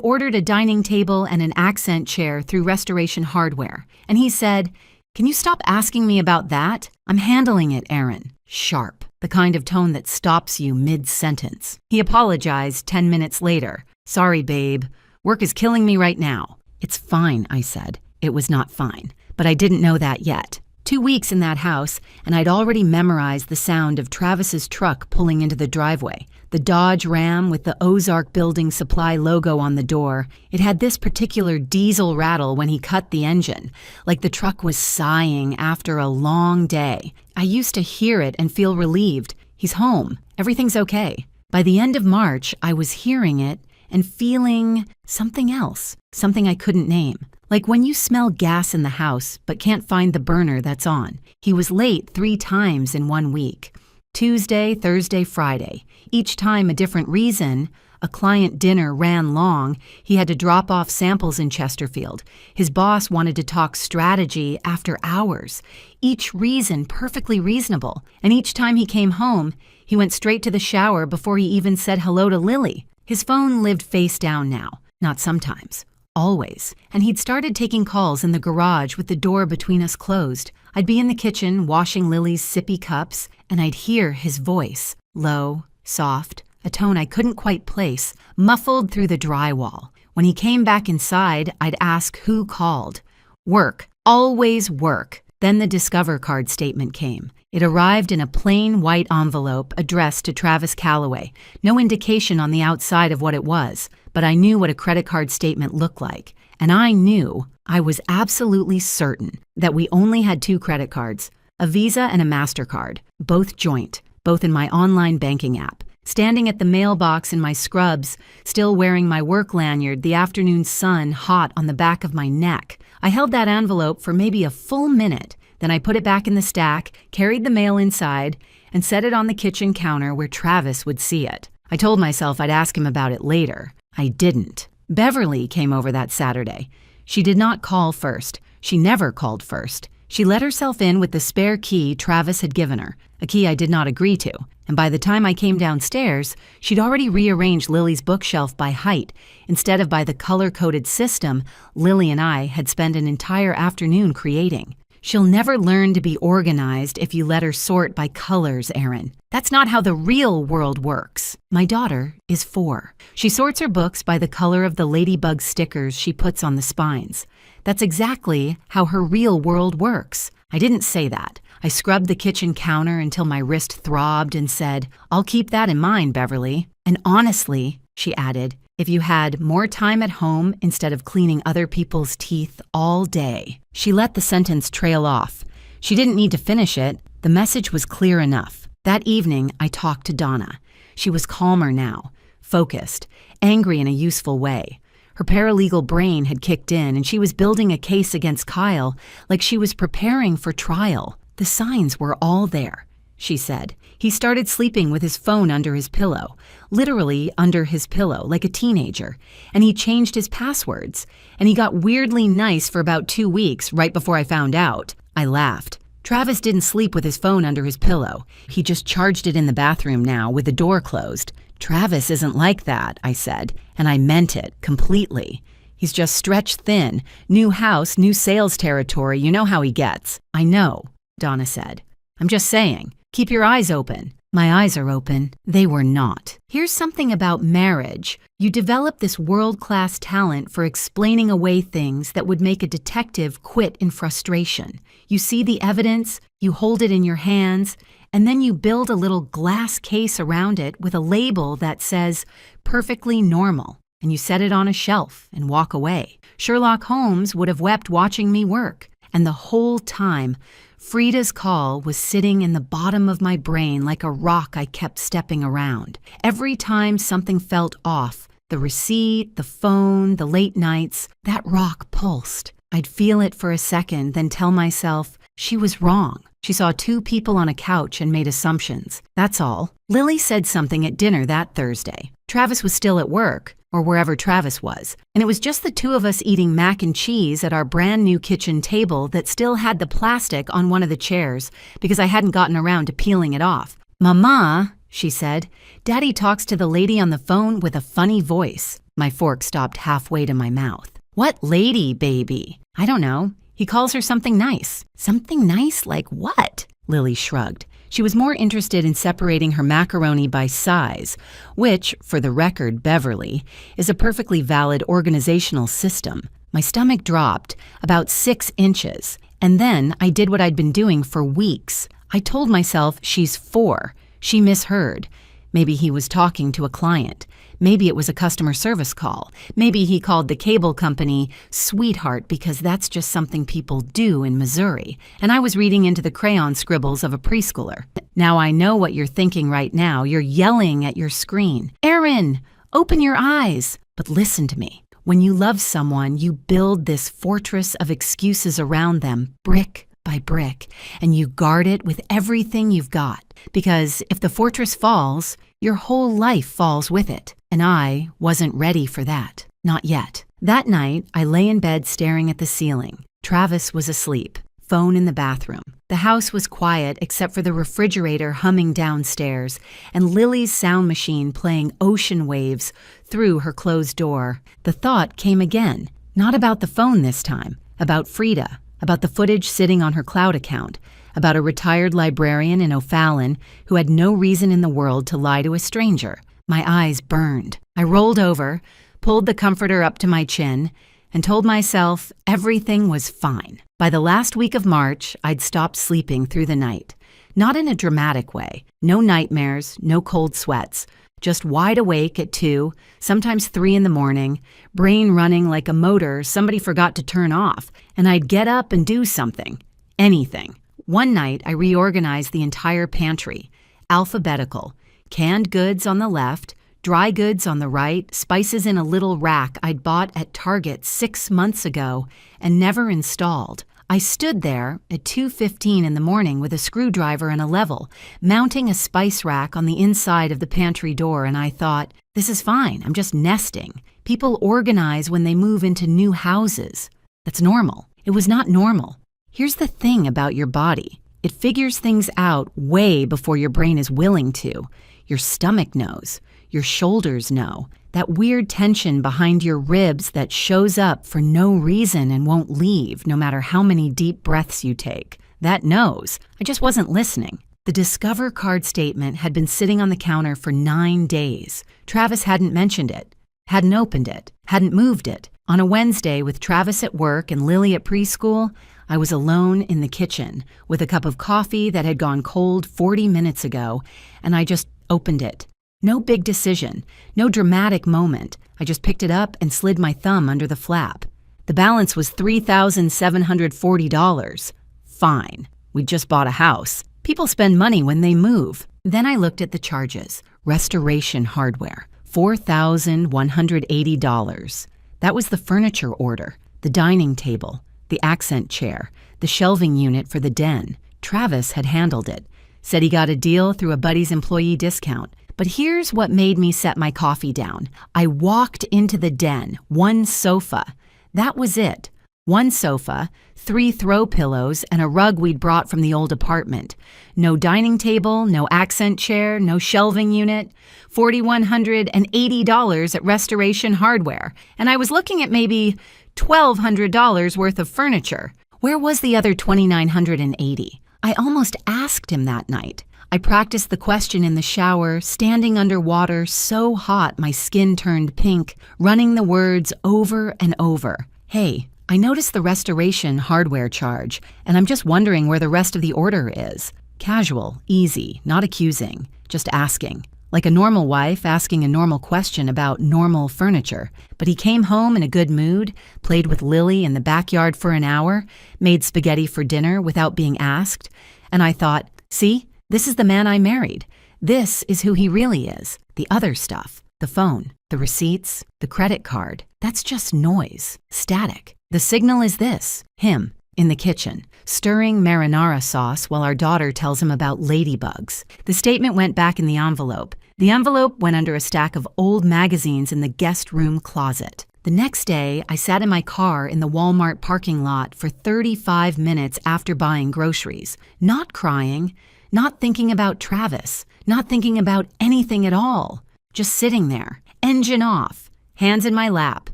ordered a dining table and an accent chair through Restoration Hardware, and he said, "Can you stop asking me about that? I'm handling it, Aaron." Sharp, the kind of tone that stops you mid-sentence. He apologized 10 minutes later. "Sorry, babe. Work is killing me right now." "It's fine," I said. It was not fine, but I didn't know that yet. 2 weeks in that house, and I'd already memorized the sound of Travis's truck pulling into the driveway. The Dodge Ram with the Ozark Building Supply logo on the door. It had this particular diesel rattle when he cut the engine, like the truck was sighing after a long day. I used to hear it and feel relieved. He's home. Everything's okay. By the end of March, I was hearing it and feeling something else, something I couldn't name. Like when you smell gas in the house but can't find the burner that's on. He was late 3 times in 1 week. Tuesday, Thursday, Friday. Each time a different reason, A client dinner ran long. He had to drop off samples in Chesterfield. His boss wanted to talk strategy after hours. Each reason perfectly reasonable. And each time he came home, he went straight to the shower before he even said hello to Lily. His phone lived face down now. Not sometimes. Always. And he'd started taking calls in the garage with the door between us closed. I'd be in the kitchen washing Lily's sippy cups, and I'd hear his voice, low, soft, a tone I couldn't quite place, muffled through the drywall. When he came back inside, I'd ask who called. Work. Always work. Then the Discover card statement came. It arrived in a plain white envelope addressed to Travis Calloway. No indication on the outside of what it was, but I knew what a credit card statement looked like. And I was absolutely certain that we only had 2 credit cards, a Visa and a MasterCard, both joint, both in my online banking app. Standing at the mailbox in my scrubs, still wearing my work lanyard, the afternoon sun hot on the back of my neck. I held that envelope for maybe a full minute. Then I put it back in the stack, carried the mail inside, and set it on the kitchen counter where Travis would see it. I told myself I'd ask him about it later. I didn't. Beverly came over that Saturday. She did not call first. She never called first. She let herself in with the spare key Travis had given her, a key I did not agree to. And by the time I came downstairs, she'd already rearranged Lily's bookshelf by height, instead of by the color-coded system Lily and I had spent an entire afternoon creating. She'll never learn to be organized if you let her sort by colors, Erin. That's not how the real world works. My daughter is 4. She sorts her books by the color of the ladybug stickers she puts on the spines. That's exactly how her real world works. I didn't say that. I scrubbed the kitchen counter until my wrist throbbed and said, "I'll keep that in mind, Beverly." And honestly, she added, if you had more time at home instead of cleaning other people's teeth all day. She let the sentence trail off. She didn't need to finish it. The message was clear enough. That evening, I talked to Donna. She was calmer now, focused, angry in a useful way. Her paralegal brain had kicked in, and she was building a case against Kyle like she was preparing for trial. The signs were all there, she said. He started sleeping with his phone under his pillow, literally under his pillow, like a teenager. And he changed his passwords. And he got weirdly nice for about 2 weeks right before I found out. I laughed. Travis didn't sleep with his phone under his pillow. He just charged it in the bathroom now with the door closed. Travis isn't like that, I said, and I meant it completely. He's just stretched thin. New house, new sales territory, you know how he gets. I know, Donna said. I'm just saying, keep your eyes open. My eyes are open. They were not. Here's something about marriage. You develop this world-class talent for explaining away things that would make a detective quit in frustration. You see the evidence, you hold it in your hands, and then you build a little glass case around it with a label that says, perfectly normal, and you set it on a shelf and walk away. Sherlock Holmes would have wept watching me work, and the whole time, Frida's call was sitting in the bottom of my brain like a rock I kept stepping around. Every time something felt off, the receipt, the phone, the late nights, that rock pulsed. I'd feel it for a second, then tell myself, she was wrong. She saw 2 people on a couch and made assumptions. That's all. Lily said something at dinner that Thursday. Travis was still at work, or wherever Travis was, and it was just the 2 of us eating mac and cheese at our brand new kitchen table that still had the plastic on one of the chairs because I hadn't gotten around to peeling it off. "Mama," she said, "Daddy talks to the lady on the phone with a funny voice." My fork stopped halfway to my mouth. "What lady, baby?" "I don't know. He calls her something nice." "Something nice? Like what?" Lily shrugged. She was more interested in separating her macaroni by size, which, for the record, Beverly, is a perfectly valid organizational system. My stomach dropped about 6 inches, and then I did what I'd been doing for weeks. I told myself she's 4. She misheard. Maybe he was talking to a client. Maybe it was a customer service call. Maybe he called the cable company sweetheart because that's just something people do in Missouri. And I was reading into the crayon scribbles of a preschooler. Now I know what you're thinking right now. You're yelling at your screen. "Erin, open your eyes." But listen to me. When you love someone, you build this fortress of excuses around them, brick by brick, and you guard it with everything you've got. Because if the fortress falls, your whole life falls with it. And I wasn't ready for that. Not yet. That night, I lay in bed staring at the ceiling. Travis was asleep. Phone in the bathroom. The house was quiet except for the refrigerator humming downstairs and Lily's sound machine playing ocean waves through her closed door. The thought came again, not about the phone this time, about Frida, about the footage sitting on her cloud account, about a retired librarian in O'Fallon who had no reason in the world to lie to a stranger. My eyes burned. I rolled over, pulled the comforter up to my chin, and told myself everything was fine. By the last week of March, I'd stopped sleeping through the night. Not in a dramatic way. No nightmares, no cold sweats. Just wide awake at 2, sometimes 3 in the morning, brain running like a motor somebody forgot to turn off, and I'd get up and do something. Anything. One night, I reorganized the entire pantry. Alphabetical. Canned goods on the left, dry goods on the right, spices in a little rack I'd bought at Target 6 months ago and never installed. I stood there at 2:15 in the morning with a screwdriver and a level, mounting a spice rack on the inside of the pantry door, and I thought, this is fine, I'm just nesting. People organize when they move into new houses. That's normal. It was not normal. Here's the thing about your body. It figures things out way before your brain is willing to. Your stomach knows. Your shoulders know. That weird tension behind your ribs that shows up for no reason and won't leave no matter how many deep breaths you take. That knows. I just wasn't listening. The Discover card statement had been sitting on the counter for 9 days. Travis hadn't mentioned it, hadn't opened it, hadn't moved it. On a Wednesday with Travis at work and Lily at preschool, I was alone in the kitchen with a cup of coffee that had gone cold 40 minutes ago, and I just opened it. No big decision, no dramatic moment. I just picked it up and slid my thumb under the flap. The balance was $3,740. Fine. We'd just bought a house. People spend money when they move. Then I looked at the charges. Restoration hardware, $4,180. That was the furniture order, the dining table, the accent chair, the shelving unit for the den. Travis had handled it. Said he got a deal through a buddy's employee discount. But here's what made me set my coffee down. I walked into the den, one sofa. That was it. One sofa, 3 throw pillows, and a rug we'd brought from the old apartment. No dining table, no accent chair, no shelving unit. $4,180 at Restoration Hardware. And I was looking at maybe $1,200 worth of furniture. Where was the other $2,980? I almost asked him that night. I practiced the question in the shower, standing underwater so hot my skin turned pink, running the words over and over. Hey, I noticed the Restoration Hardware charge, and I'm just wondering where the rest of the order is. Casual, easy, not accusing, just asking. Like a normal wife asking a normal question about normal furniture. But he came home in a good mood, played with Lily in the backyard for an hour, made spaghetti for dinner without being asked, and I thought, see? This is the man I married. This is who he really is. The other stuff, the phone, the receipts, the credit card, that's just noise, static. The signal is this, him, in the kitchen, stirring marinara sauce while our daughter tells him about ladybugs. The statement went back in the envelope. The envelope went under a stack of old magazines in the guest room closet. The next day, I sat in my car in the Walmart parking lot for 35 minutes after buying groceries, not crying, not thinking about Travis, not thinking about anything at all. Just sitting there, engine off, hands in my lap,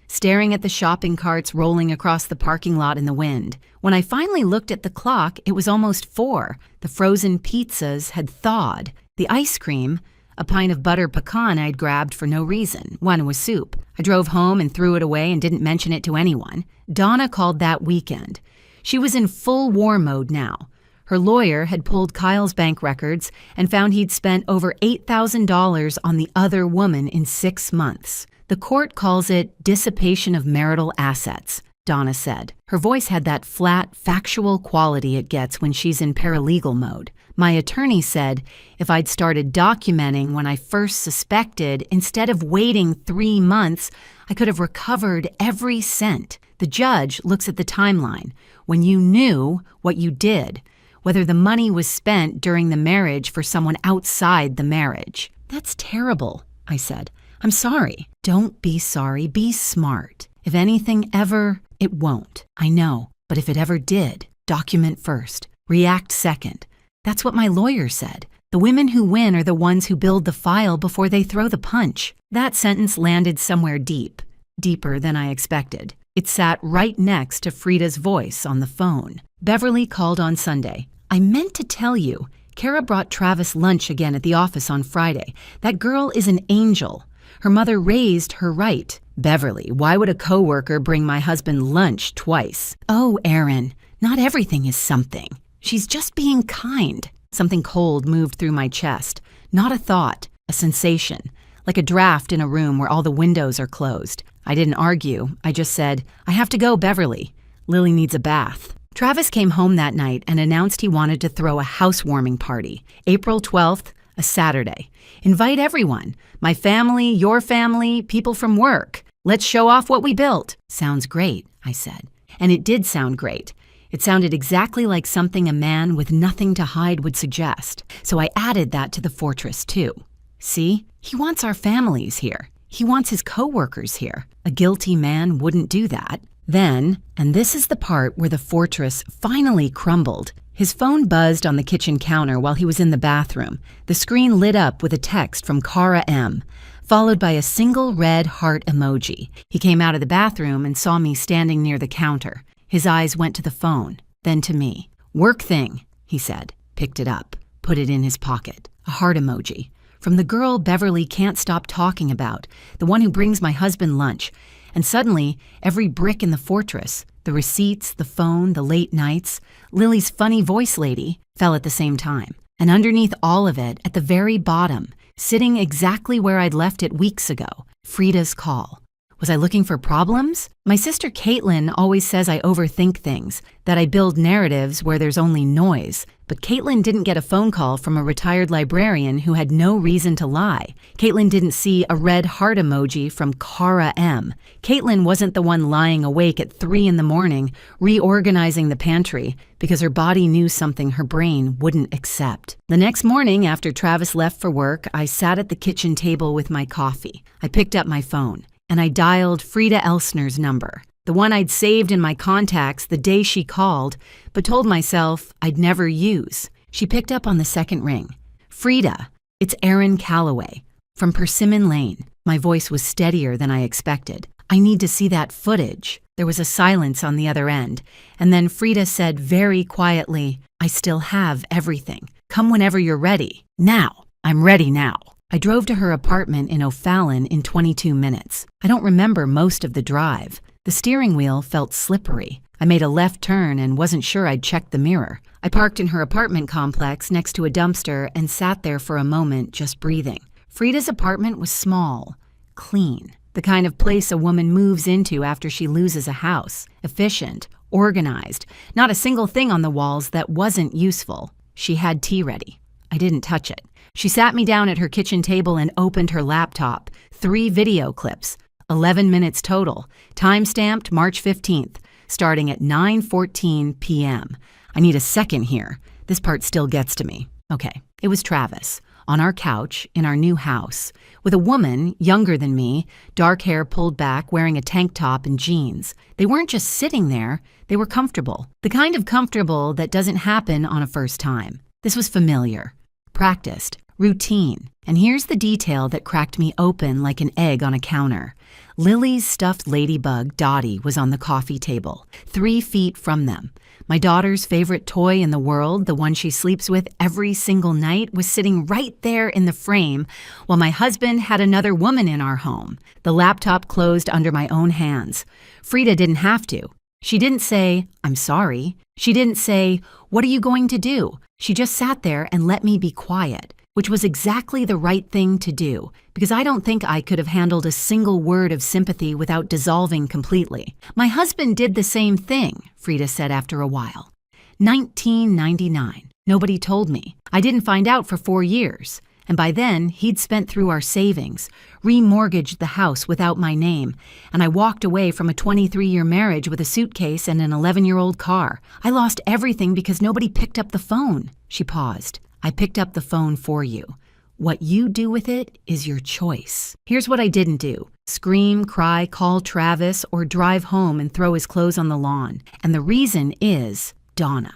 staring at the shopping carts rolling across the parking lot in the wind. When I finally looked at the clock, it was almost 4. The frozen pizzas had thawed. The ice cream, a pint of butter pecan I'd grabbed for no reason. One was soup. I drove home and threw it away and didn't mention it to anyone. Donna called that weekend. She was in full war mode now. Her lawyer had pulled Kyle's bank records and found he'd spent over $8,000 on the other woman in 6 months. The court calls it dissipation of marital assets, Donna said. Her voice had that flat, factual quality it gets when she's in paralegal mode. My attorney said if I'd started documenting when I first suspected, instead of waiting 3 months, I could have recovered every cent. The judge looks at the timeline. When you knew what you did, whether the money was spent during the marriage for someone outside the marriage. That's terrible, I said. I'm sorry. Don't be sorry. Be smart. If anything ever, it won't. I know. But if it ever did, document first. React second. That's what my lawyer said. The women who win are the ones who build the file before they throw the punch. That sentence landed somewhere deep, deeper than I expected. It sat right next to Frida's voice on the phone. Beverly called on Sunday. I meant to tell you, Kara brought Travis lunch again at the office on Friday. That girl is an angel. Her mother raised her right. Beverly, why would a coworker bring my husband lunch twice? Oh, Aaron, not everything is something. She's just being kind. Something cold moved through my chest. Not a thought, a sensation, like a draft in a room where all the windows are closed. I didn't argue. I just said, I have to go, Beverly. Lily needs a bath. Travis came home that night and announced he wanted to throw a housewarming party. April 12th, a Saturday. Invite everyone. My family, your family, people from work. Let's show off what we built. Sounds great, I said. And it did sound great. It sounded exactly like something a man with nothing to hide would suggest. So I added that to the fortress, too. See, he wants our families here. He wants his coworkers here. A guilty man wouldn't do that. Then, and this is the part where the fortress finally crumbled, his phone buzzed on the kitchen counter while he was in the bathroom. The screen lit up with a text from Cara M., followed by a single red heart emoji. He came out of the bathroom and saw me standing near the counter. His eyes went to the phone, then to me. Work thing, he said, picked it up, put it in his pocket. A heart emoji. From the girl Beverly can't stop talking about, the one who brings my husband lunch. And suddenly, every brick in the fortress, the receipts, the phone, the late nights, Lily's funny voice lady, fell at the same time. And underneath all of it, at the very bottom, sitting exactly where I'd left it weeks ago, Frida's call. Was I looking for problems? My sister Caitlin always says I overthink things, that I build narratives where there's only noise. But Caitlin didn't get a phone call from a retired librarian who had no reason to lie. Caitlin didn't see a red heart emoji from Cara M. Caitlin wasn't the one lying awake at 3 a.m, reorganizing the pantry because her body knew something her brain wouldn't accept. The next morning, after Travis left for work, I sat at the kitchen table with my coffee. I picked up my phone, and I dialed Frida Elsner's number, the one I'd saved in my contacts the day she called, but told myself I'd never use. She picked up on the second ring. Frida, it's Aaron Calloway, from Persimmon Lane. My voice was steadier than I expected. I need to see that footage. There was a silence on the other end, and then Frida said very quietly, I still have everything. Come whenever you're ready. Now. I'm ready now. I drove to her apartment in O'Fallon in 22 minutes. I don't remember most of the drive. The steering wheel felt slippery. I made a left turn and wasn't sure I'd checked the mirror. I parked in her apartment complex next to a dumpster and sat there for a moment just breathing. Frida's apartment was small, clean, the kind of place a woman moves into after she loses a house. Efficient, organized, not a single thing on the walls that wasn't useful. She had tea ready. I didn't touch it. She sat me down at her kitchen table and opened her laptop. 3 video clips, 11 minutes total, time-stamped March 15th, starting at 9:14 p.m. I need a second here. This part still gets to me. Okay, it was Travis, on our couch in our new house, with a woman younger than me, dark hair pulled back, wearing a tank top and jeans. They weren't just sitting there, they were comfortable. The kind of comfortable that doesn't happen on a first time. This was familiar, practiced, routine. And here's the detail that cracked me open like an egg on a counter. Lily's stuffed ladybug, Dottie, was on the coffee table, 3 feet from them. My daughter's favorite toy in the world, the one she sleeps with every single night, was sitting right there in the frame, while my husband had another woman in our home. The laptop closed under my own hands. Frida didn't have to. She didn't say, I'm sorry. She didn't say, what are you going to do? She just sat there and let me be quiet, which was exactly the right thing to do, because I don't think I could have handled a single word of sympathy without dissolving completely. My husband did the same thing, Frida said after a while. 1999. Nobody told me. I didn't find out for 4 years. And by then, he'd spent through our savings, remortgaged the house without my name, and I walked away from a 23-year marriage with a suitcase and an 11-year-old car. I lost everything because nobody picked up the phone. She paused. I picked up the phone for you. What you do with it is your choice. Here's what I didn't do. Scream, cry, call Travis, or drive home and throw his clothes on the lawn. And the reason is Donna,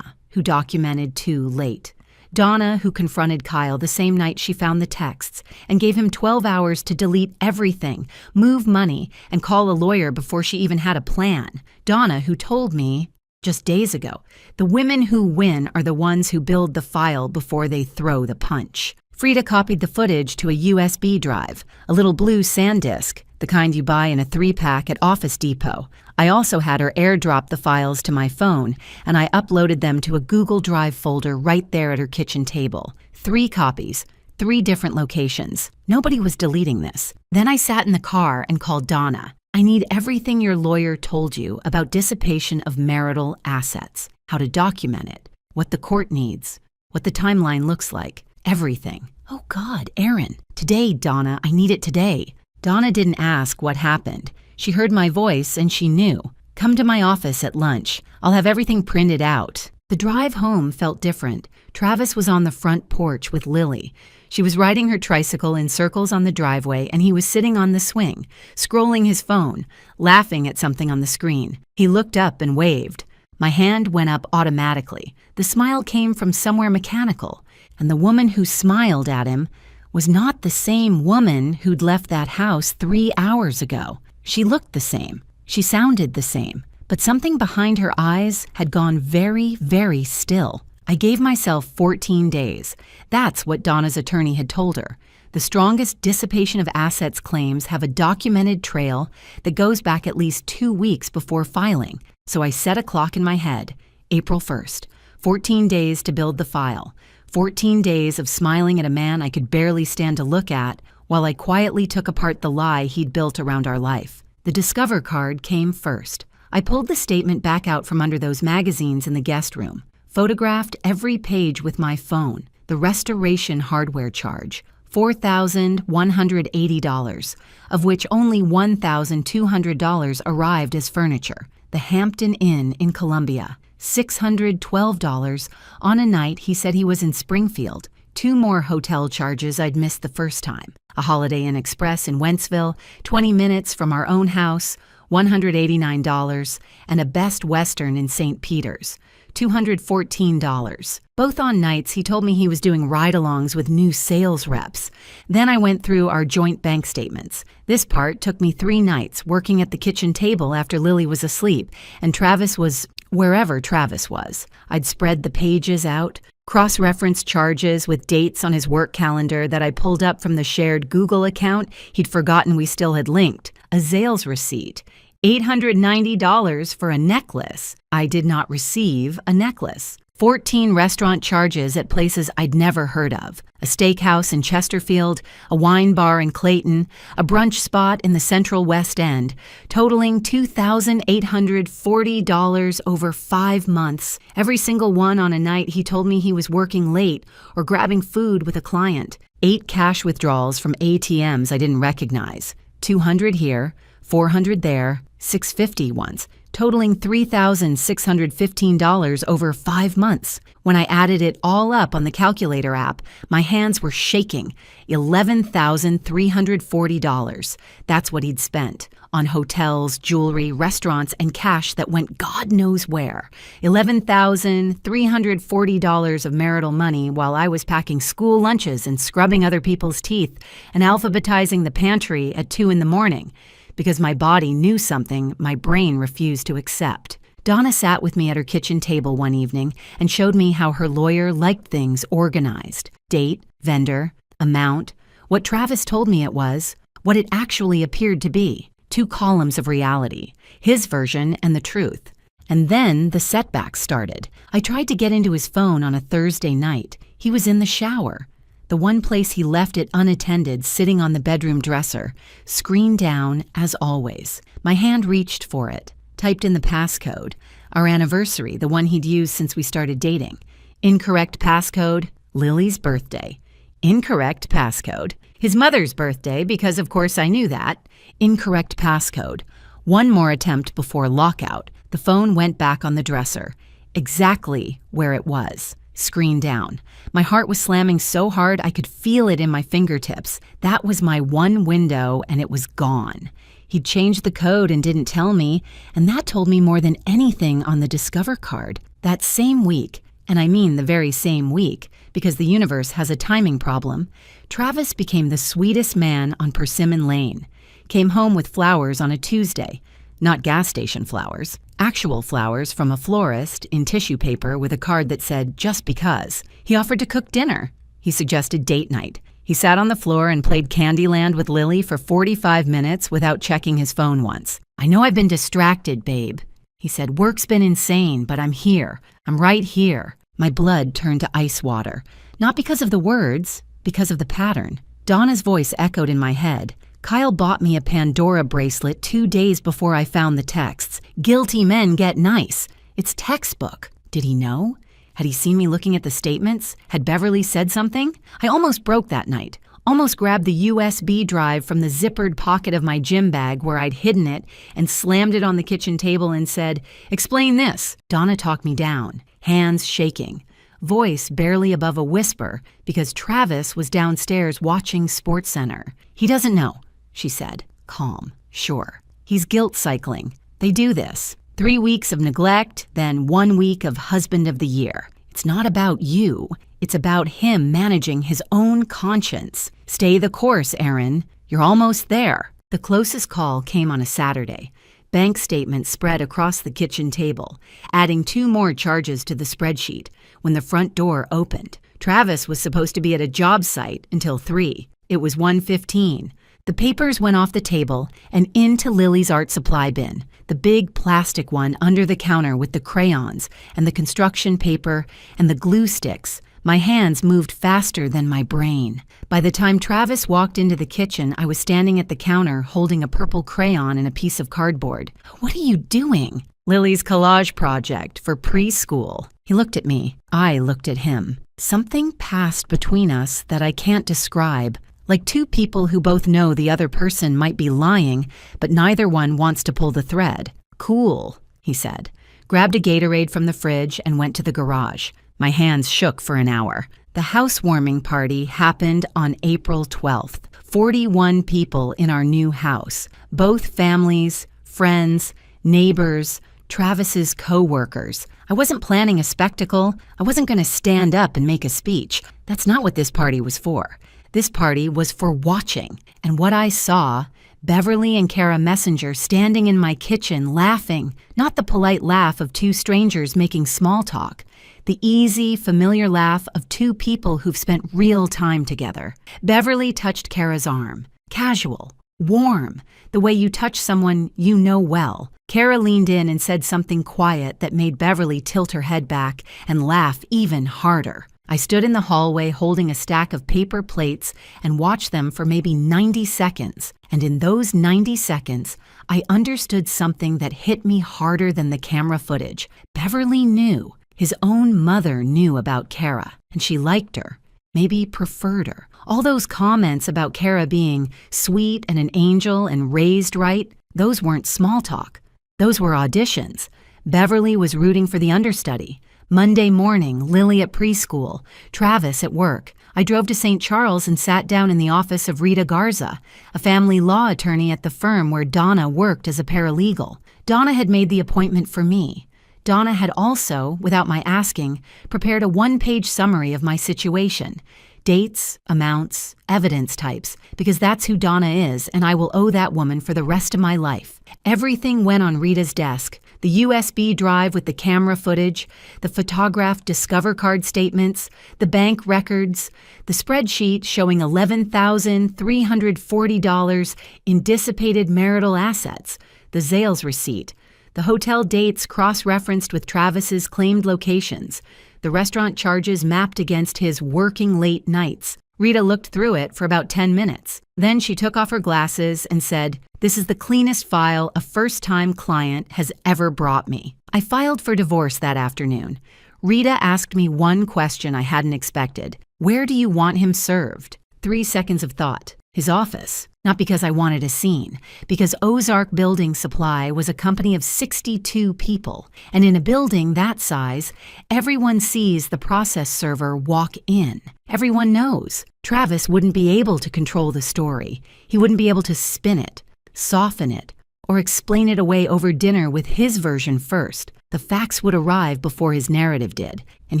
who documented too late. Donna, who confronted Kyle the same night she found the texts and gave him 12 hours to delete everything, move money, and call a lawyer before she even had a plan. Donna, who told me just days ago, the women who win are the ones who build the file before they throw the punch. Frida copied the footage to a USB drive, a little blue SanDisk, the kind you buy in a 3-pack at Office Depot. I also had her airdrop the files to my phone, and I uploaded them to a Google Drive folder right there at her kitchen table. 3 copies, 3 different locations. Nobody was deleting this. Then I sat in the car and called Donna. I need everything your lawyer told you about dissipation of marital assets, how to document it, what the court needs, what the timeline looks like, everything. Oh God, Aaron. Today, Donna, I need it today. Donna didn't ask what happened. She heard my voice and she knew. Come to my office at lunch. I'll have everything printed out. The drive home felt different. Travis was on the front porch with Lily. She was riding her tricycle in circles on the driveway and he was sitting on the swing, scrolling his phone, laughing at something on the screen. He looked up and waved. My hand went up automatically. The smile came from somewhere mechanical, and the woman who smiled at him was not the same woman who'd left that house 3 hours ago. She looked the same. She sounded the same. But something behind her eyes had gone very, very still. I gave myself 14 days. That's what Donna's attorney had told her. The strongest dissipation of assets claims have a documented trail that goes back at least 2 weeks before filing. So I set a clock in my head, April 1st, 14 days to build the file, 14 days of smiling at a man I could barely stand to look at while I quietly took apart the lie he'd built around our life. The Discover card came first. I pulled the statement back out from under those magazines in the guest room, photographed every page with my phone, the restoration hardware charge, $4,180, of which only $1,200 arrived as furniture. The Hampton Inn in Columbia, $612 on a night he said he was in Springfield. 2 more hotel charges I'd missed the first time. A Holiday Inn Express in Wentzville, 20 minutes from our own house, $189, and a Best Western in St. Peters, $214. Both on nights he told me he was doing ride-alongs with new sales reps. Then I went through our joint bank statements. This part took me 3 nights, working at the kitchen table after Lily was asleep, and Travis was wherever Travis was. I'd spread the pages out, cross-referenced charges with dates on his work calendar that I pulled up from the shared Google account he'd forgotten we still had linked. A Zales receipt, $890 for a necklace. I did not receive a necklace. 14 restaurant charges at places I'd never heard of. A steakhouse in Chesterfield, a wine bar in Clayton, a brunch spot in the Central West End, totaling $2,840 over 5 months. Every single one on a night he told me he was working late or grabbing food with a client. 8 cash withdrawals from ATMs I didn't recognize. 200 here, 400 there, 650 once, totaling $3,615 over 5 months. When I added it all up on the calculator app, my hands were shaking. $11,340. That's what he'd spent on hotels, jewelry, restaurants, and cash that went God knows where. $11,340 of marital money while I was packing school lunches and scrubbing other people's teeth and alphabetizing the pantry at 2 a.m. because my body knew something my brain refused to accept. Donna sat with me at her kitchen table one evening and showed me how her lawyer liked things organized. Date, vendor, amount, what Travis told me it was, what it actually appeared to be. 2 columns of reality, his version and the truth. And then the setbacks started. I tried to get into his phone on a Thursday night. He was in the shower. The one place he left it unattended, sitting on the bedroom dresser, screen down as always. My hand reached for it, typed in the passcode, our anniversary, the one he'd used since we started dating. Incorrect passcode, Lily's birthday. Incorrect passcode. His mother's birthday, because of course I knew that. Incorrect passcode. One more attempt before lockout. The phone went back on the dresser. Exactly where it was. Screen down. My heart was slamming so hard I could feel it in my fingertips. That was my one window, and it was gone. He'd changed the code and didn't tell me, and that told me more than anything on the Discover card. That same week, and I mean the very same week, because the universe has a timing problem, Travis became the sweetest man on Persimmon Lane. Came home with flowers on a Tuesday. Not gas station flowers. Actual flowers from a florist in tissue paper with a card that said, "Just because." He offered to cook dinner. He suggested date night. He sat on the floor and played Candyland with Lily for 45 minutes without checking his phone once. "I know I've been distracted, babe." He said, "Work's been insane, but I'm here. I'm right here." My blood turned to ice water. Not because of the words, because of the pattern. Donna's voice echoed in my head. Kyle bought me a Pandora bracelet 2 days before I found the texts. Guilty men get nice. It's textbook. Did he know? Had he seen me looking at the statements? Had Beverly said something? I almost broke that night. Almost grabbed the USB drive from the zippered pocket of my gym bag where I'd hidden it and slammed it on the kitchen table and said, "Explain this." Donna talked me down, hands shaking, voice barely above a whisper because Travis was downstairs watching SportsCenter. "He doesn't know," she said, calm, sure. "He's guilt cycling. They do this. 3 weeks of neglect, then 1 week of husband of the year. It's not about you. It's about him managing his own conscience. Stay the course, Aaron. You're almost there." The closest call came on a Saturday. Bank statements spread across the kitchen table, adding 2 more charges to the spreadsheet when the front door opened. Travis was supposed to be at a job site until 3. It was 1:15. The papers went off the table and into Lily's art supply bin, the big plastic one under the counter with the crayons and the construction paper and the glue sticks. My hands moved faster than my brain. By the time Travis walked into the kitchen, I was standing at the counter holding a purple crayon and a piece of cardboard. "What are you doing?" "Lily's collage project for preschool." He looked at me. I looked at him. Something passed between us that I can't describe. Like 2 people who both know the other person might be lying, but neither one wants to pull the thread. "Cool," he said, grabbed a Gatorade from the fridge and went to the garage. My hands shook for an hour. The housewarming party happened on April 12th. 41 people in our new house. Both families, friends, neighbors, Travis's co-workers. I wasn't planning a spectacle. I wasn't going to stand up and make a speech. That's not what this party was for. This party was for watching, and what I saw, Beverly and Kara Messenger standing in my kitchen laughing, not the polite laugh of 2 strangers making small talk, the easy, familiar laugh of 2 people who've spent real time together. Beverly touched Kara's arm, casual, warm, the way you touch someone you know well. Kara leaned in and said something quiet that made Beverly tilt her head back and laugh even harder. I stood in the hallway holding a stack of paper plates and watched them for maybe 90 seconds. And in those 90 seconds, I understood something that hit me harder than the camera footage. Beverly knew. His own mother knew about Kara, and she liked her, maybe preferred her. All those comments about Kara being sweet and an angel and raised right, those weren't small talk. Those were auditions. Beverly was rooting for the understudy. Monday morning, Lily at preschool, Travis at work. I drove to St. Charles and sat down in the office of Rita Garza, a family law attorney at the firm where Donna worked as a paralegal. Donna had made the appointment for me. Donna had also, without my asking, prepared a 1-page summary of my situation. Dates, amounts, evidence types, because that's who Donna is, and I will owe that woman for the rest of my life. Everything went on Rita's desk. The USB drive with the camera footage, the photographed Discover card statements, the bank records, the spreadsheet showing $11,340 in dissipated marital assets, the Zales receipt, the hotel dates cross-referenced with Travis's claimed locations, the restaurant charges mapped against his working late nights. Rita looked through it for about 10 minutes. Then she took off her glasses and said, "This is the cleanest file a first-time client has ever brought me." I filed for divorce that afternoon. Rita asked me one question I hadn't expected. Where do you want him served? 3 seconds of thought. His office. Not because I wanted a scene, because Ozark Building Supply was a company of 62 people, and in a building that size, everyone sees the process server walk in. Everyone knows. Travis wouldn't be able to control the story. He wouldn't be able to spin it, soften it, or explain it away over dinner with his version first. The facts would arrive before his narrative did, and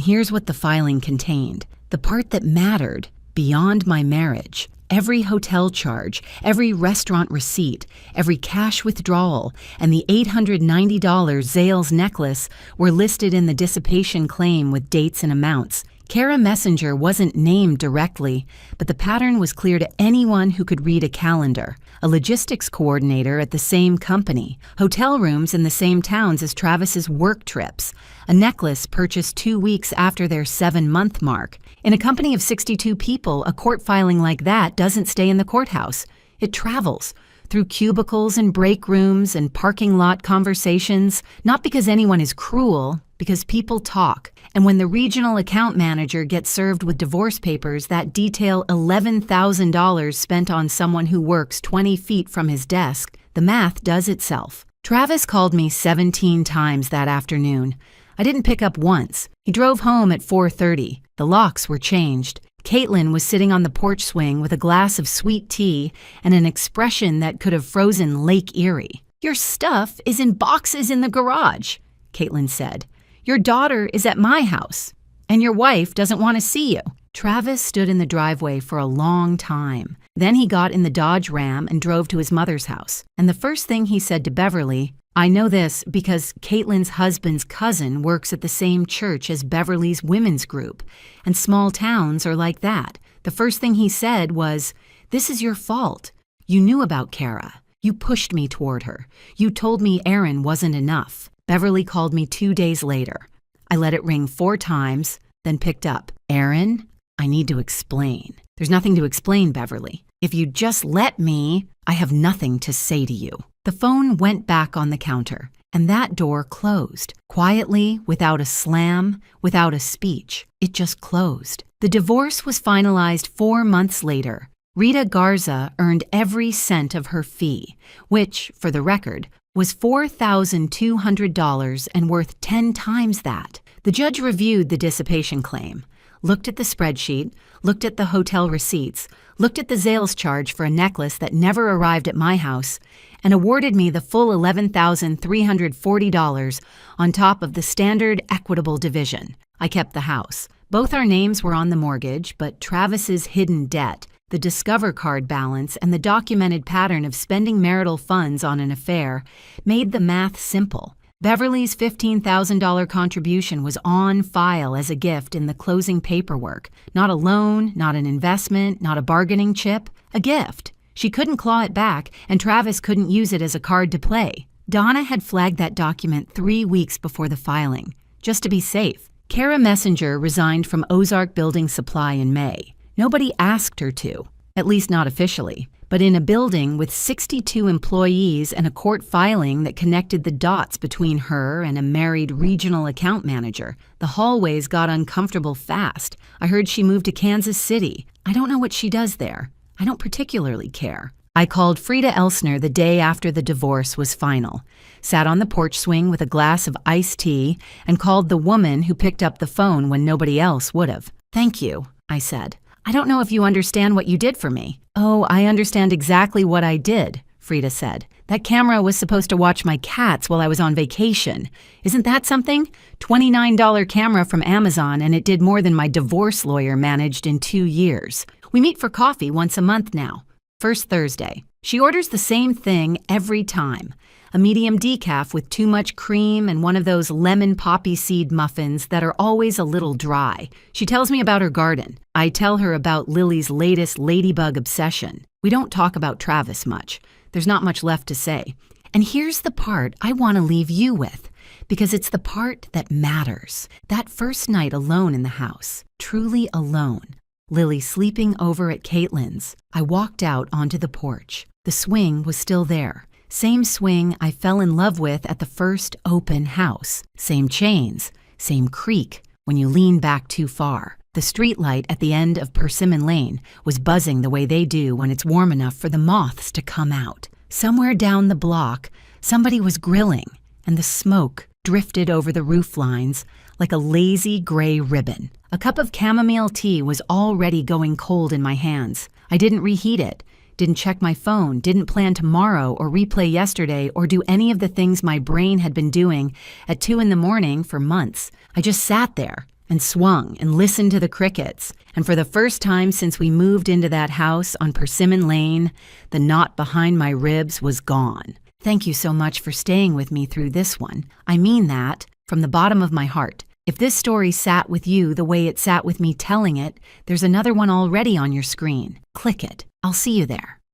here's what the filing contained. The part that mattered, beyond my marriage. Every hotel charge, every restaurant receipt, every cash withdrawal, and the $890 Zales necklace were listed in the dissipation claim with dates and amounts. Kara Messenger wasn't named directly, but the pattern was clear to anyone who could read a calendar. A logistics coordinator at the same company, hotel rooms in the same towns as Travis's work trips, a necklace purchased 2 weeks after their 7-month mark. In a company of 62 people, a court filing like that doesn't stay in the courthouse. It travels through cubicles and break rooms and parking lot conversations, not because anyone is cruel, because people talk. And when the regional account manager gets served with divorce papers that detail $11,000 spent on someone who works 20 feet from his desk, the math does itself. Travis called me 17 times that afternoon. I didn't pick up once. He drove home at 4:30. The locks were changed. Caitlin was sitting on the porch swing with a glass of sweet tea and an expression that could have frozen Lake Erie. "Your stuff is in boxes in the garage," Caitlin said. "Your daughter is at my house, and your wife doesn't want to see you." Travis stood in the driveway for a long time. Then he got in the Dodge Ram and drove to his mother's house. And the first thing he said to Beverly, I know this because Caitlin's husband's cousin works at the same church as Beverly's women's group, and small towns are like that. The first thing he said was, "This is your fault. You knew about Kara. You pushed me toward her. You told me Aaron wasn't enough." Beverly called me 2 days later. I let it ring 4 times, then picked up. "Aaron, I need to explain." "There's nothing to explain, Beverly. If you just let me, I have nothing to say to you." The phone went back on the counter, and that door closed. Quietly, without a slam, without a speech. It just closed. The divorce was finalized 4 months later. Rita Garza earned every cent of her fee, which, for the record, was $4,200 and worth 10 times that. The judge reviewed the dissipation claim, looked at the spreadsheet, looked at the hotel receipts, looked at the Zales charge for a necklace that never arrived at my house, and awarded me the full $11,340 on top of the standard equitable division. I kept the house. Both our names were on the mortgage, but Travis's hidden debt, the Discover card balance, and the documented pattern of spending marital funds on an affair made the math simple. Beverly's $15,000 contribution was on file as a gift in the closing paperwork. Not a loan, not an investment, not a bargaining chip. A gift. She couldn't claw it back, and Travis couldn't use it as a card to play. Donna had flagged that document 3 weeks before the filing, just to be safe. Kara Messenger resigned from Ozark Building Supply in May. Nobody asked her to, at least not officially. But in a building with 62 employees and a court filing that connected the dots between her and a married regional account manager, the hallways got uncomfortable fast. I heard she moved to Kansas City. I don't know what she does there. I don't particularly care. I called Frida Elsner the day after the divorce was final, sat on the porch swing with a glass of iced tea, and called the woman who picked up the phone when nobody else would have. "Thank you," I said. "I don't know if you understand what you did for me." "Oh, I understand exactly what I did," Frida said. "That camera was supposed to watch my cats while I was on vacation. Isn't that something? $29 camera from Amazon, and it did more than my divorce lawyer managed in 2 years. We meet for coffee once a month now. First Thursday. She orders the same thing every time. A medium decaf with too much cream and one of those lemon poppy seed muffins that are always a little dry. She tells me about her garden. I tell her about Lily's latest ladybug obsession. We don't talk about Travis much. There's not much left to say. And here's the part I want to leave you with, because it's the part that matters. That first night alone in the house, truly alone. Lily sleeping over at Caitlin's. I walked out onto the porch. The swing was still there. Same swing I fell in love with at the first open house. Same chains, same creak when you lean back too far. The streetlight at the end of Persimmon Lane was buzzing the way they do when it's warm enough for the moths to come out. Somewhere down the block, somebody was grilling, and the smoke drifted over the roof lines like a lazy gray ribbon. A cup of chamomile tea was already going cold in my hands. I didn't reheat it, didn't check my phone, didn't plan tomorrow or replay yesterday or do any of the things my brain had been doing at 2 a.m. for months. I just sat there and swung and listened to the crickets. And for the first time since we moved into that house on Persimmon Lane, the knot behind my ribs was gone. Thank you so much for staying with me through this one. I mean that from the bottom of my heart. If this story sat with you the way it sat with me telling it, there's another one already on your screen. Click it. I'll see you there.